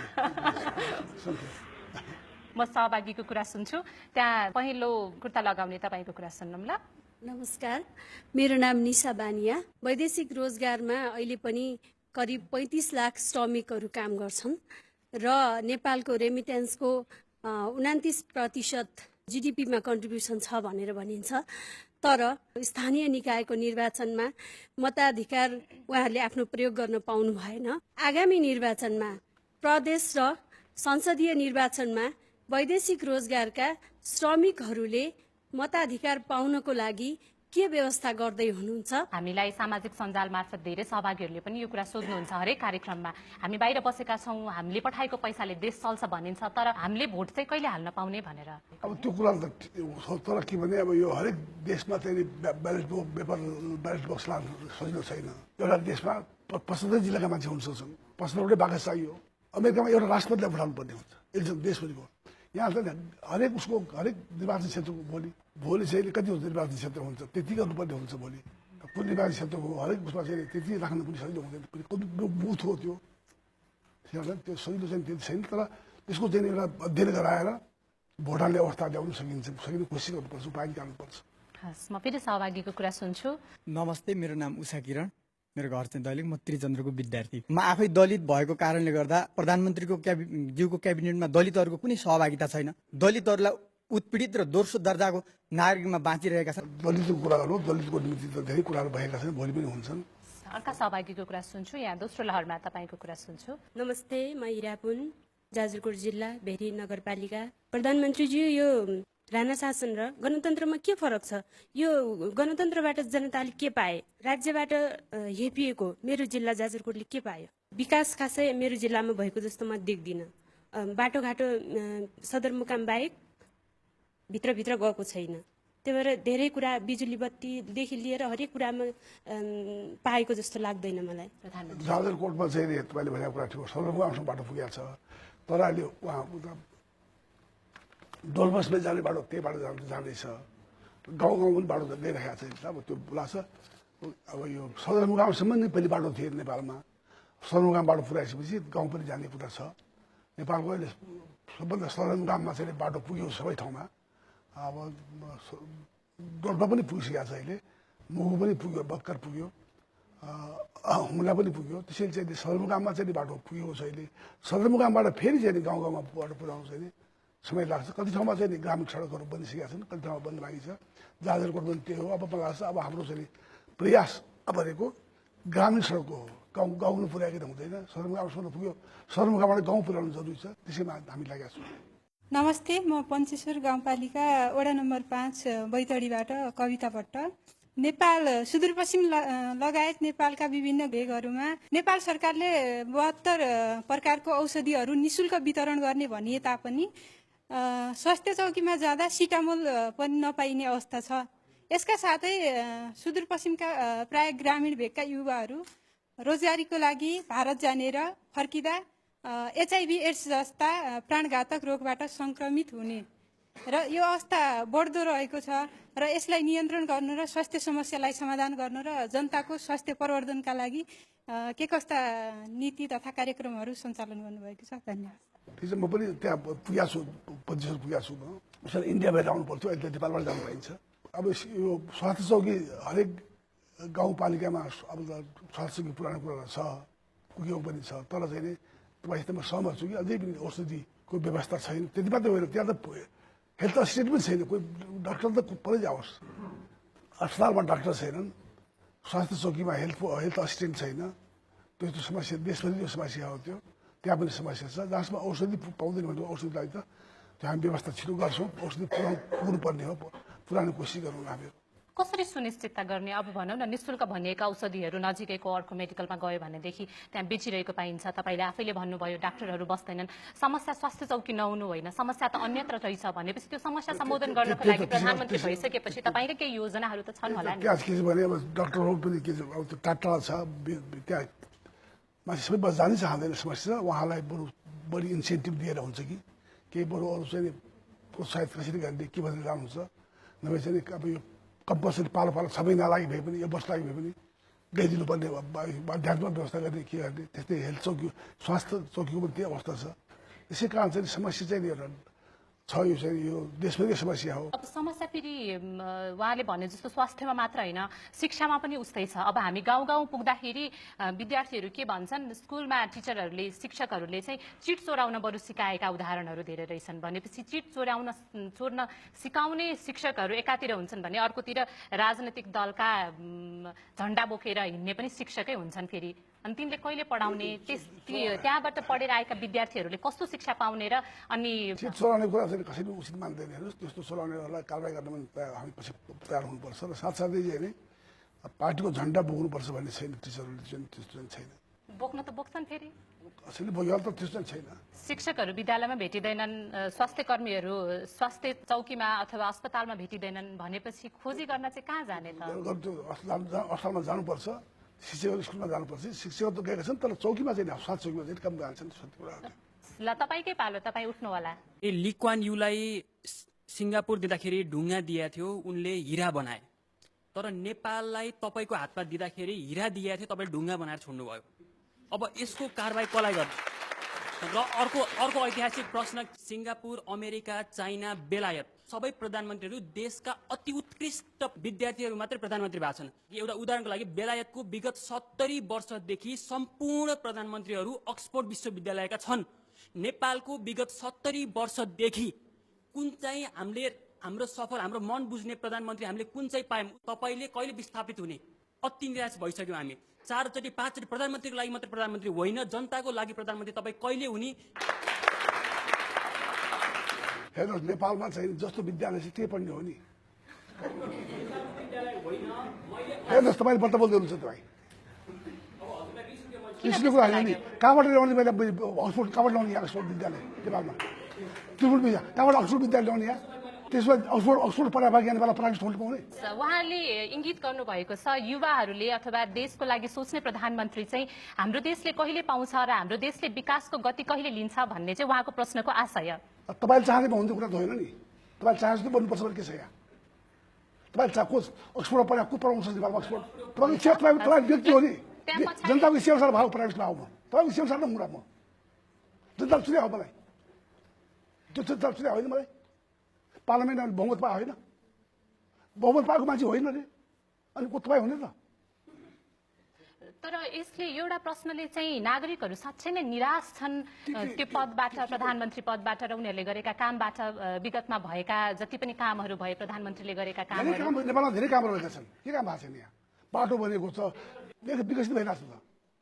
म सहभागीको कुरा सुन्छु। त्यहाँ पहिलो कुर्ता लगाउने तपाईँको कुरा सुन्नौँ ल। नमस्कार, मेरो नाम निशा बानिया। वैदेशिक रोजगारमा अहिले पनि करिब 35 लाख श्रमिकहरू काम गर्छन् र नेपालको रेमिटेन्सको 29% जीडीपीमा कन्ट्रिब्युसन छ भनेर भनिन्छ। तर स्थानीय निकायको निर्वाचनमा मताधिकार उहाँहरूले आफ्नो प्रयोग गर्न पाउनु भएन। आगामी निर्वाचनमा प्रदेश र संसदीय निर्वाचनमा वैदेशिक रोजगारका श्रमिकहरूले मताधिकार पाउनको लागि के व्यवस्था गर्दै हुनुहुन्छ? हामीलाई सामाजिक सञ्जाल मार्फत धेरै सहभागीहरूले पनि यो कुरा सोध्नुहुन्छ हरेक कार्यक्रममा। हामी बाहिर बसेका छौँ, हामीले पठाएको पैसाले देश चल्छ भनिन्छ, तर हामीले भोट चाहिँ कहिले हाल्न पाउने भनेर। अब त्यो कुरा त तर के भने अब यो हरेक देशमा चाहिँ ब्यालेट बक्स लानु सजिलो छैन। एउटा देशमा 75 जिल्लाका मान्छे हुन सक्छन्, 75वटै बाकस चाहियो। अमेरिकामा एउटा राष्ट्रपतिलाई पठाउनु पर्ने हुन्छ एक देशभरिको। यहाँ चाहिँ हरेक उसको हरेक निर्वाचन क्षेत्रको भोलि चाहिँ कति हुन्छ निर्वाचन क्षेत्र हुन्छ त्यति गर्नुपर्ने हुन्छ। भोलि कुन निर्वाचन क्षेत्रको हरेक उसमा चाहिँ त्यति राख्नु पनि सजिलो हुँदैन। बुथ हो त्यो त्यो सजिलो चाहिँ त्यति छैन। तर त्यसको चाहिँ एउटा अध्ययन गराएर भोट हाल्ने अवस्था ल्याउनु सकिने कोसिस गर्नुपर्छ, उपाय निकाल्नुपर्छ। हस्, म फेरि सहभागीको कुरा सुन्छु। नमस्ते, मेरो नाम उषा किरण, मेरो घर चाहिँ दैलेख, म त्रिचन्द्रको विद्यार्थी। म आफै दलित भएको कारणले गर्दा प्रधानमन्त्रीको ज्यूको क्याबिनेटमा दलितहरूको कुनै सहभागिता छैन। दलितहरूलाई उत्पीडित र दोस्रो दर्जाको नागरिकमा बाँचिरहेका छन्। दलितको कुरा गर्नु, दलितको निम्ति त धेरै कुराहरू भएका छन्, भोलि पनि हुन्छन्। अर्का सहभागीको कुरा सुन्छु। यहाँ दोस्रो लहरमा तपाईँको कुरा सुन्छु। नमस्ते, म इरापुन, जाजरकोट जिल्ला, भेरी नगरपालिका। प्रधानमन्त्रीज्यू, यो राणा शासन र गणतन्त्रमा के फरक छ? यो गणतन्त्रबाट जनताले के पाए? राज्यबाट हेपिएको मेरो जिल्ला जाजरकोटले के पायो? विकास खासै मेरो जिल्लामा भएको जस्तो म देख्दिनँ। बाटोघाटो सदरमुकाम बाहेक भित्रभित्र गएको छैन। त्यही भएर धेरै कुरा बिजुली बत्तीदेखि लिएर हरेक कुरामा पाएको जस्तो लाग्दैन मलाई। जाजरकोटमा चाहिँ तपाईँले भनेको कुरा ठिक हो, सदरमुकामसम्म बाटो पुगेको छ। तर अहिले उहाँ डोलबसमा जाने बाटो त्यही बाटो जाँदैछ। गाउँ गाउँ पनि बाटो दिइरहेको छ। अब त्यो लाग्छ अब यो सदरमुकामसम्म नै पहिला बाटो थिए नेपालमा। सदरमुकाम बाटो पुऱ्याएपछि गाउँ पनि जाने कुरा छ। नेपालको अहिले सबभन्दा सदरमुकाममा चाहिँ बाटो पुग्यो सबै ठाउँमा। अब डोल्पा पनि पुगिसकेको छ अहिले, मुगु पनि पुग्यो, बक्कर पुग्यो, हुम्ला पनि पुग्यो। त्यसैले चाहिँ सदरमुकाममा चाहिँ बाटो पुगेको छ अहिले। सदरमुकामबाट फेरि चाहिँ गाउँ गाउँमा बाटो पुऱ्याउनु चाहिँ समय लाग्छ। कति ठाउँमा चाहिँ ग्रामीण सडकहरू बनिसकेका छन्, कति ठाउँमा बन्द बाँकी छ। जाजरकोट पनि त्यही हो। अब मलाई लाग्छ अब हाम्रो चाहिँ प्रयास भनेको ग्रामीण सडकको हो, गाउँ गाउँ पुर्याएको हुँदैन। सदरमुकामसम्म पुग्यो, सदरमुकामबाट गाउँ पुर्याउनु जरुरी छ, त्यसैमा हामी लागेका छौँ। नमस्ते, म पञ्चेश्वर गाउँपालिका वडा नम्बर 5 बैतडीबाट कविता भट्ट। नेपाल सुदूरपश्चिम लगायत नेपालका विभिन्न भेगहरूमा नेपाल सरकारले 72 प्रकारको औषधिहरू निशुल्क वितरण गर्ने भनिए तापनि स्वास्थ्य चौकीमा जाँदा सिटामोल पनि नपाइने अवस्था छ। यसका साथै सुदूरपश्चिमका प्राय ग्रामीण भेगका युवाहरू रोजगारीको लागि भारत जाने र फर्किँदा एचआईभी एड्स जस्ता प्राणघातक रोगबाट सङ्क्रमित हुने र यो अवस्था बढ्दो रहेको छ। र यसलाई नियन्त्रण गर्नु र स्वास्थ्य समस्यालाई समाधान गर्नु र जनताको स्वास्थ्य प्रवर्धनका लागि के कस्ता नीति तथा कार्यक्रमहरू सञ्चालन गर्नुभएको छ? धन्यवाद। ठिक छ, म पनि त्यहाँ पुगेको छु, पञ्चेश्वर पुगेको छु। उसलाई इन्डिया भएर आउनु पर्थ्यो, अहिले नेपालबाट जानु पाइन्छ। अब यो स्वास्थ्य चौकी हरेक गाउँपालिकामा अब स्वास्थ्य चौकी पुरानो कुरा छ, पुगेको पनि छ। तर चाहिँ नि तपाईँसित म सहमत छु कि अझै पनि औषधिको व्यवस्था छैन। त्यति मात्रै होइन, त्यहाँ त हेल्थ असिस्टेन्ट पनि छैन। कोही डाक्टर त परै जाओस्, अस्पतालमा डाक्टर छैनन्, स्वास्थ्य चौकीमा हेल्थ असिस्टेन्ट छैन। त्यस्तो समस्या देशभरि यो समस्या हो। त्यो त्यहाँ पनि समस्या छ। जसमा औषधि पाउँदैन भने औषधिलाई त त्यो हामी व्यवस्था छिटो गर्छौँ। औषधि पुग्नुपर्ने हो, पुरानो कोसिस गरौँ हामीहरू। कसरी सुनिश्चितता गर्ने? अब भनौँ न, निःशुल्क भनिएका औषधिहरू नजिकैको अर्को मेडिकलमा गयो भनेदेखि त्यहाँ बेचिरहेको पाइन्छ। तपाईँले आफैले भन्नुभयो डाक्टरहरू बस्दैनन्। समस्या स्वास्थ्य चौकी नहुनु होइन, समस्या त अन्यत्र रहेछ भनेपछि त्यो समस्या सम्बोधन गर्नको लागि प्रधानमन्त्री भइसकेपछि तपाईँको केही योजनाहरू त छन् होला नि? त्यहाँ के छ भने अब डाक्टरहरू पनि के छ, अब त्यो टाढा छ, त्यहाँ मान्छे सबै बस जानै चाहँदैन। समस्या उहाँलाई बरु बढी इन्सेन्टिभ दिएर हुन्छ कि केही बरु अरू चाहिँ प्रोत्साहित कसरी गर्ने के भनेर जानुहुन्छ नभए चाहिँ अब यो कम्पलसरी पालो पालो सबै नलागी भए पनि यो बस लागि भए पनि गइदिनुपर्ने अध्यात्मक व्यवस्था गर्ने के गर्ने त्यस्तै हेल्थ चौकी स्वास्थ्य चौकीको पनि त्यही अवस्था छ त्यसै कारण चाहिँ समस्या चाहिँ एउटा छ यो चाहिँ यो देशभरिकै समस्या हो अब समस्या फेरि उहाँले भने जस्तो स्वास्थ्यमा मात्र होइन शिक्षामा पनि उस्तै छ अब हामी गाउँ गाउँ पुग्दाखेरि विद्यार्थीहरू के भन्छन् स्कुलमा टिचरहरूले शिक्षकहरूले चाहिँ चिट चोराउन बरु सिकाएका उदाहरणहरू धेरै रहेछन् भनेपछि चिट चोर्न सिकाउने शिक्षकहरू एकातिर हुन्छन् भने अर्कोतिर राजनैतिक दलका झण्डा बोकेर हिँड्ने पनि शिक्षकै हुन्छन् फेरि अनि तिनले कहिले पढाउने त्यहाँबाट पढेर आएका विद्यार्थीहरूले कस्तो शिक्षा पाउने र अनि चिट चोराउने कुरा चाहिँ कसैले उचित मान्दैन हेर्नुहोस् त्यस्तो चोराउनेहरूलाई कारवाही गर्न पनि हामी पछि तयार हुनुपर्छ र साथसाथै चाहिँ पार्टीको झन्डा बोक्नुपर्छ भन्ने छैन टिचरहरूले चाहिँ त्यस्तो चाहिँ छैन बोक्न त बोक्छन् फेरि कसैले बोकेर त त्यस्तो चाहिँ छैन शिक्षकहरू विद्यालयमा भेटिँदैनन् स्वास्थ्य कर्मीहरू स्वास्थ्य चौकीमा अथवा अस्पतालमा भेटिँदैनन् भनेपछि खोजी गर्न चाहिँ कहाँ जाने त अस्पतालमा जानुपर्छ शिक्षक स्कुलमा जानुपर्छ शिक्षक त गएका छन् तर चौकीमा चाहिँ स्वास्थ्य चौकीमा चाहिँ काम जान्छन् सत्य कुरा ल तपाईँकै पालो तपाईँ उठ्नु होला ली क्वान यूलाई सिङ्गापुर दिँदाखेरि ढुङ्गा दिएको थियो उनले हिरा बनाए तर नेपाललाई तपाईँको हातमा दिँदाखेरि हिरा दिएको थियो तपाईँले ढुङ्गा बनाएर छोड्नुभयो अब यसको कारबाही कसलाई गर्छ र अर्को ऐतिहासिक प्रश्न सिङ्गापुर अमेरिका चाइना बेलायत सबै प्रधानमन्त्रीहरू देशका अति उत्कृष्ट विद्यार्थीहरू मात्रै प्रधानमन्त्री भएको छन् एउटा उदाहरणको लागि बेलायतको विगत 70 वर्षदेखि सम्पूर्ण प्रधानमन्त्रीहरू अक्सफोर्ड विश्वविद्यालयका छन् नेपालको विगत 70 वर्षदेखि कुन चाहिँ हाम्रो सफल हाम्रो मन बुझ्ने प्रधानमन्त्री हामीले कुन चाहिँ पायौँ तपाईँले कहिले विस्थापित हुने अति निराश भइसक्यौँ हामी 4 चोटि 5 चोटि प्रधानमन्त्रीको लागि मात्रै प्रधानमन्त्री होइन जनताको लागि प्रधानमन्त्री तपाईँ कहिले हुने हेर्नुहोस् नेपालमा चाहिँ जस्तो विद्यालय छ त्यही पढ्ने हो नि हेर्नुहोस् तपाईँले बत्त बोल्दै हुनुहुन्छ तपाईँ रिसको कुरा होइन नि कहाँबाट ल्याउने मैले अक्सफोर्ड कहाँबाट ल्याउने अक्सफोर्ड विद्यालय नेपालमा त्रिपुल कहाँबाट अक्सफोर्ड विद्यालय ल्याउने यहाँ त्यसमा अक्सफोर्ड पढाएको नेपाललाई प्राइभेट स्कुल पाउने उहाँले इङ्गित गर्नुभएको छ युवाहरूले अथवा देशको लागि सोच्ने प्रधानमन्त्री चाहिँ हाम्रो देशले कहिले पाउँछ र हाम्रो देशले विकासको गति कहिले लिन्छ भन्ने चाहिँ उहाँको प्रश्नको आशय तपाईँले चाहँदै हुने कुरा त होइन नि तपाईँले चाहे जस्तो बन्नुपर्छ भने के छ यहाँ तपाईँले को अक्सफोर्ड पढाएको को पढाउँछ नेपालमा अक्सफोर्ड तपाईँको इच्छा तपाईँ व्यक्ति हो नि जनताको इच्छा अनुसार भाउ प्राइभेटमा आऊ म तपाईँको इच्छा अनुसार कुरा म जनताले चुनाव मलाई त्यो जनताले चुनाव होइन मलाई पार्लियामेन्टमा बहुमत पाए होइन बहुमत पाएको मान्छे होइन रे अनि को तपाईँ हुने त तर यसले एउटा प्रश्नले चाहिँ नागरिकहरू साँच्चै नै निराश छन् त्यो पदबाट प्रधानमन्त्री पदबाट र उनीहरूले गरेका कामबाट विगतमा भएका जति पनि कामहरू भए प्रधानमन्त्रीले गरेका कामहरू नेपालमा धेरै कामहरू भएका छन् के काम भएको छैन यहाँ बाटो बनेको छ विकसित भइरहेको छ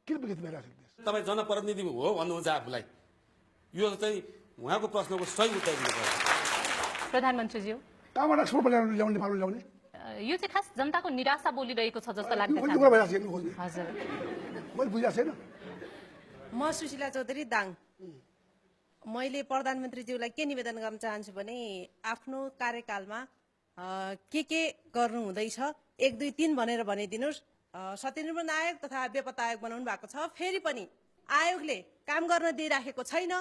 किन विकसित भइरहेको छ तपाईँ जनप्रतिनिधि हो भन्नुहुन्छ आफूलाई यो चाहिँ उहाँको प्रश्नको सही उत्तर दिनुपर्छ प्रधानमन्त्रीज्यू कहाँबाट एक्सपोर्ट ल्याउने नेपालमा ल्याउने यो चाहिँ खास जनताको निराशा बोलिरहेको छ जस्तो लाग्छ हजुर मैले बुझाएको छैन म सुशीला चौधरी दाङ मैले प्रधानमन्त्रीज्यूलाई के निवेदन गर्न चाहन्छु भने आफ्नो कार्यकालमा के गर्नु हुँदैछ 1 2 3 भनेर भनिदिनुहोस् सत्यनिर्माण आयोग तथा बेपत्ता आयोग बनाउनु भएको छ फेरि पनि आयोगले काम गर्न दिइराखेको छैन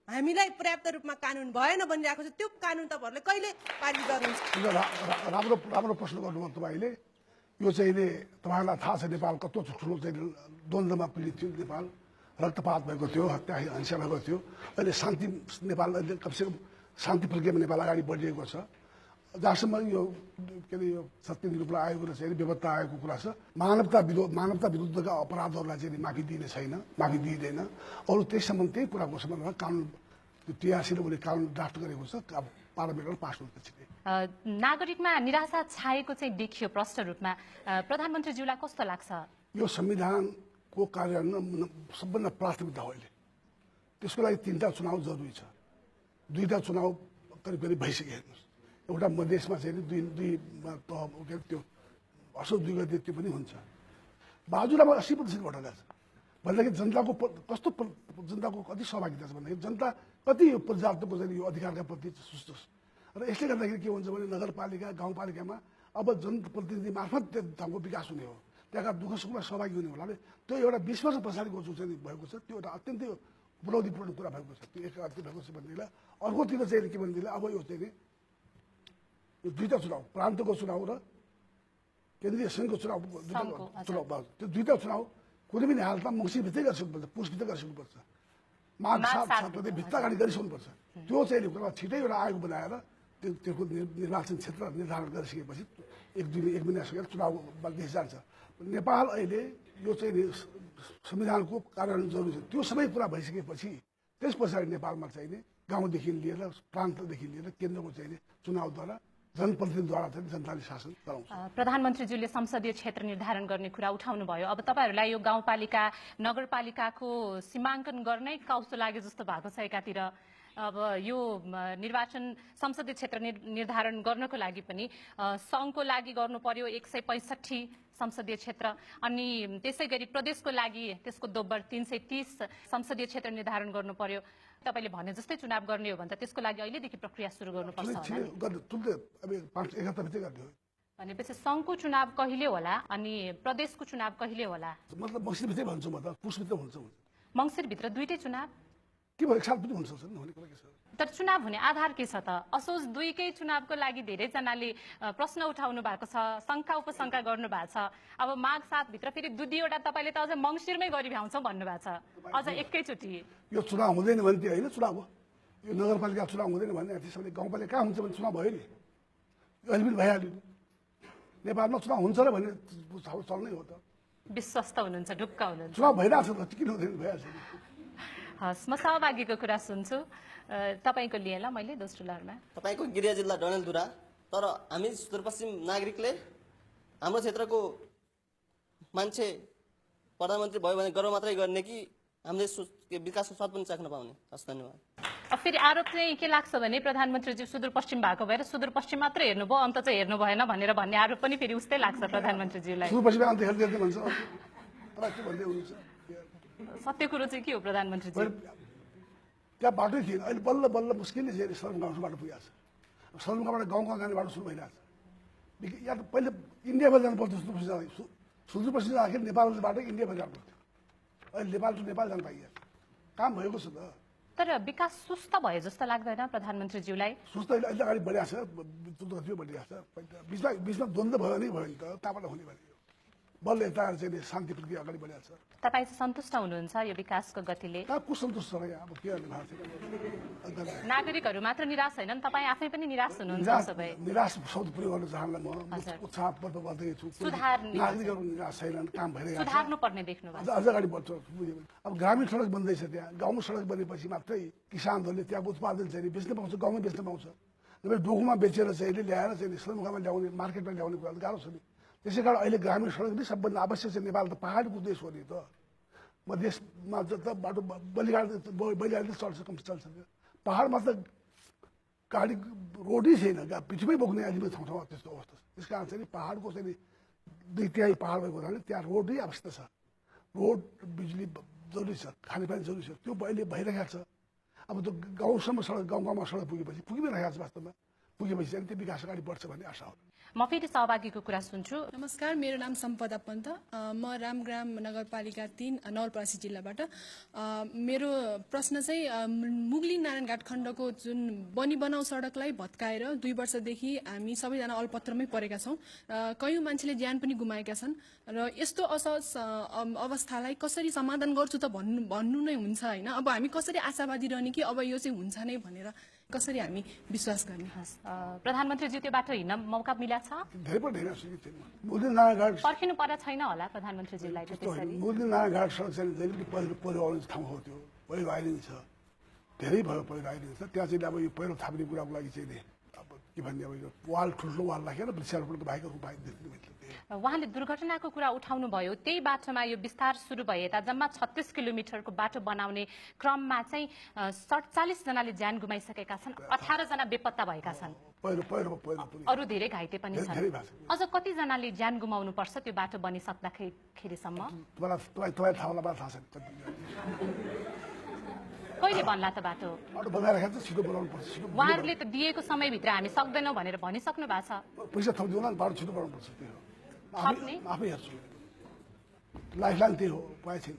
हामीलाई पर्याप्त रूपमा कानुन भएन भनिरहेको छ त्यो कानुन तपाईँहरूले कहिले पारित गर्नुहुन्छ राम्रो प्रश्न गर्नुभयो तपाईँले यो चाहिँ तपाईँलाई थाहा छ नेपाल कस्तो ठुलो चाहिँ द्वन्द्वमा पीडित थियो नेपाल रक्तपात भएको थियो हत्या हिंसा भएको थियो अहिले शान्ति नेपाल अहिले कमसेकम शान्ति प्रक्रियामा नेपाल अगाडि बढिरहेको छ जहाँसम्म यो के अरे यो सत्य निरूपण आयोगको चाहिँ बेपत्ता आयोगको कुरा छ मानवता विरुद्धका अपराधहरूलाई चाहिँ माफी दिने छैन माफी दिइँदैन अरू त्यही सम्बन्ध त्यही कुराको सम्बन्धमा कानुन 83 ले कानुन ड्राफ्ट गरेको छ पार्लियामेन्टमा पास हुन्छ नागरिकमा निराशा छाएको चाहिँ देखियो प्रष्ट रूपमा प्रधानमन्त्रीज्यूलाई कस्तो लाग्छ यो संविधानको कार्यान्वयन सबभन्दा प्राथमिकता हो अहिले त्यसको लागि 3टा चुनाव जरुरी छ 2टा चुनाव करिब करिब भइसक्यो हेर्नुहोस् एउटा मधेसमा चाहिँ दुई त्यो असो 2 गते त्यो पनि हुन्छ बाजुरामा 80% भोट हाल्छ भन्दाखेरि जनताको कस्तो जनताको कति सहभागिता छ भन्दाखेरि जनता कति प्रजातन्त्रको चाहिँ यो अधिकारका प्रति सुस्त र यसले गर्दाखेरि के हुन्छ भने नगरपालिका गाउँपालिकामा अब जनप्रतिनिधि मार्फत त्यो ठाउँको विकास हुने हो त्यहाँका दुःख सुखमा सहभागी हुने हुनाले त्यो एउटा 20 वर्ष पछाडिको जो चाहिँ भएको छ त्यो एउटा अत्यन्तै उपलब्धिपूर्ण कुरा भएको छ। त्यो एक अर्थ भएको छ भनेदेखिलाई अर्कोतिर चाहिँ के भनेदेखिलाई अब यो चाहिँ यो दुईटा चुनाव, प्रान्तको चुनाव र केन्द्रीय सङ्घको चुनाव, त्यो दुईटा चुनाव कुनै पनि हालतमा मङ्सिरभित्रै गरिसक्नुपर्छ, पुसभित्रै गरिसक्नुपर्छ, माघ 7 भित्र अगाडि गरिसक्नुपर्छ। त्यो चाहिँ छिटै एउटा आयोग बनाएर त्यो निर्वाचन क्षेत्र निर्धारण गरिसकेपछि एक महिना सकेर चुनावमा देश जान्छ। नेपाल अहिले यो चाहिँ संविधानको कारण जरुरी छ। त्यो सबै कुरा भइसकेपछि त्यस पछाडि नेपालमा चाहिने गाउँदेखि लिएर प्रान्तदेखि लिएर केन्द्रको चाहिने चुनावद्वारा जनप्रतिनिधिद्वारा चाहिँ जनताले शासन गराउँछ। प्रधानमन्त्रीज्यूले संसदीय क्षेत्र निर्धारण गर्ने कुरा उठाउनु भयो। अब तपाईँहरूलाई यो गाउँपालिका नगरपालिकाको सीमाङ्कन गर्नै काउसो लागे जस्तो भएको छ एकातिर। अब यो निर्वाचन संसदीय क्षेत्र निर्धारण गर्नको लागि पनि सङ्घको लागि गर्नु पर्यो 165 संसदीय क्षेत्र, अनि त्यसै गरी प्रदेशको लागि त्यसको दोब्बर 330 संसदीय क्षेत्र निर्धारण गर्नु पर्यो। तपाईँले भने जस्तै चुनाव गर्ने हो भने त त्यसको लागि अहिलेदेखि प्रक्रिया सुरु गर्नुपर्छ भनेपछि सङ्घको चुनाव कहिले होला अनि प्रदेशको चुनाव कहिले होला? मतलब मङ्सिरभित्रै भन्छु म त, पुसभित्र हुन्छ। मङ्सिरभित्र दुईटै चुनाव के भयो, एक साल पनि हुन्छ हुने कुरा के छ? तर चुनाव हुने आधार के छ त? असोज दुईकै चुनावको लागि धेरैजनाले प्रश्न उठाउनु भएको छ, शङ्का उपशङ्का गर्नु भएको छ। अब माघ 7 भित्र फेरि दुईवटा तपाईँले त अझ मङ्सिरमै गरी भ्याउँछौँ भन्नुभएको छ, अझ एकैचोटि। यो चुनाव हुँदैन भने त्यो होइन चुनाव हो, यो नगरपालिका चुनाव हुँदैन भने त्यसैले गाउँपालिका कहाँ हुन्छ भने चुनाव भयो नि, अहिले पनि भइहाल्यो। नेपालमा चुनाव हुन्छ र भने चल्नै हो त। विश्वस्त हुनुहुन्छ, ढुक्क हुनुहुन्छ? चुनाव भइरहेको छ त, किन हुँदैन, भइहाल्छ। हस्, म सहभागीको कुरा सुन्छु। तपाईँको लिएला मैले दोस्रो लहरमा तपाईँको गृह जिल्ला डडेलधुरा, तर हामी सुदूरपश्चिम नागरिकले हाम्रो क्षेत्रको मान्छे प्रधानमन्त्री भयो भने गर्व मात्रै गर्ने कि हामीले विकासको स्वाद पनि चाख्न पाउने? हस्, धन्यवाद। अब फेरि आरोप चाहिँ के लाग्छ भने प्रधानमन्त्रीजी सुदूरपश्चिम भएको भएर सुदूरपश्चिम मात्रै हेर्नुभयो, अन्त चाहिँ हेर्नु भएन भनेर भन्ने आरोप पनि फेरि उस्तै लाग्छ प्रधानमन्त्रीजीलाई। सुदूरपश्चिम अन्त हेर्दै भन्छ, के भन्दै हुनुहुन्छ? सत्य कुरो चाहिँ के हो प्रधानमन्त्रीजी? त्यहाँ बाटै थिएन, अहिले बल्ल बल्ल मुस्किलले चाहिँ सदरमुकामसम्म बाटो पुगेको छ। सदरमुकाबाट गाउँ जाने बाटो सुरु भइरहेको छ। या त पहिले इन्डियामा जानु पर्थ्यो, सुदूरपश्चिम जाँदाखेरि नेपालको बाटो इन्डियामा जानु पर्थ्यो। अहिले नेपाल टु नेपाल जानु पाइयो, काम भएको छ त। तर विकास सुस्त भयो जस्तो लाग्दैन प्रधानमन्त्रीज्यूलाई? सुस्त अहिले अगाडि बढिरहेको छ, द्रुतगतिमा बढिरहेको छ। बिचमा द्वन्द्व भयो नै भयो नि त, कहाँबाट हुने भने बल्ल यता चाहिँ शान्ति प्रक्रिया अगाडि बढिरहेको छ। तपाईँ चाहिँ सन्तुष्ट हुनुहुन्छ यो विकासको गतिले? को सन्तुष्ट छ यहाँ? अब के गर्नु भएको छ? नागरिकहरू मात्र निराश होइनन्, तपाईँ आफै पनि निराश हुनुहुन्छ? सबै निराश शब्द प्रयोग गर्न चाहन्न, म उत्साहपूर्वक गर्दैछु। नागरिकहरू निराश छैनन्, काम भइरहेको छ, सुधार्नु पर्ने देख्नु भएको अझ अगाडि बढ्छ। अब ग्रामीण सडक बन्दैछ, त्यहाँ गाउँ सडक बनेपछि मात्रै किसानहरूले त्यहाँको उत्पादन चाहिँ बेच्न पाउँछ, गाउँमै बेच्न पाउँछ। नभए डोकोमा बेचेर चाहिँ ल्याएर चाहिँ सदरमुकाममा ल्याउने, मार्केटमा ल्याउने कुरा गाह्रो छ नि। त्यसै कारण अहिले ग्रामीण सडक नै सबभन्दा आवश्यक छ। नेपाल त पहाडको देश हो नि त, मधेसमा जता बाटो बैलगाडी चल्छ, कम्ती चल्छ, पहाडमा त गाडी रोडै छैन, पृथ्वी बोक्ने अहिले ठाउँ ठाउँमा त्यस्तो अवस्था छ। त्यस कारण चाहिँ पहाडको चाहिँ 2/3 पहाड भएको हुनाले त्यहाँ रोडै आवश्यकता छ। रोड, बिजुली जरुरी छ, खानेपानी जरुरी छ, त्यो अहिले भइरहेको छ। अब त्यो गाउँसम्म सडक, गाउँमा सडक पुगेपछि पुगिरहेको छ, वास्तवमा पुगेपछि चाहिँ त्यो विकास अगाडि बढ्छ भन्ने आशा हो। म फेरि सहभागीको कुरा सुन्छु। नमस्कार, मेरो नाम सम्पदा पन्त, म रामग्राम नगरपालिका 3 नवलपरासी जिल्लाबाट। मेरो प्रश्न चाहिँ मुगली नारायणघाट खण्डको जुन बनाउ सडकलाई भत्काएर 2 वर्षदेखि हामी सबैजना अलपत्रमै परेका छौँ। कयौँ मान्छेले ज्यान पनि गुमाएका छन् र यस्तो असहज अवस्थालाई कसरी समाधान गर्छु त भन्नु नै हुन्छ होइन। अब हामी कसरी आशावादी रहने कि अब यो चाहिँ हुन्छ नै भनेर कसरी हामी विश्वास गर्ने? प्रधानमन्त्रीजी त्यो बाटो हिँड्न मौका मिला छ? पर्खिनु पर्ने छैन होला प्रधानमन्त्रीजीलाई? मुगली नारायणघाट सडक चाहिँ जहिले पनि पहिरो आउने ठाउँ हो, त्यो पहिरो आइरहन्छ, धेरै भयो पहिरो आइरहन्छ। त्यहाँ चाहिँ अब यो पहिरो थाप्ने कुराको लागि चाहिँ अब के भन्ने, अब यो वाल ठुल्ठुलो वाल राखेर वृक्षारोपण भएको उपाय देख्नु। उहाँले दुर्घटनाको कुरा उठाउनु भयो। त्यही बाटोमा यो विस्तार सुरु भए यता जम्मा 36 किलोमिटरको बाटो बनाउने क्रममा चाहिँ 47 जनाले ज्यान गुमाइसकेका छन्, 18 जना बेपत्ता भएका छन्, अरू धेरै घाइते पनि छन्। अझ कति जनाले ज्यान गुमाउनु पर्छ त्यो बाटो बनिसक्दाखेरिसम्म? कहिले बन्ला त बाटो? उहाँहरूले त दिएको समयभित्र हामी सक्दैनौँ भनेर भनिसक्नु भएको छ। पैसा थप्दिउँला, बाटो छिटो बनाउनुपर्छ, त्यो आफै हेर्छु। लाइफलाइन त्यही हो, उपाय छैन।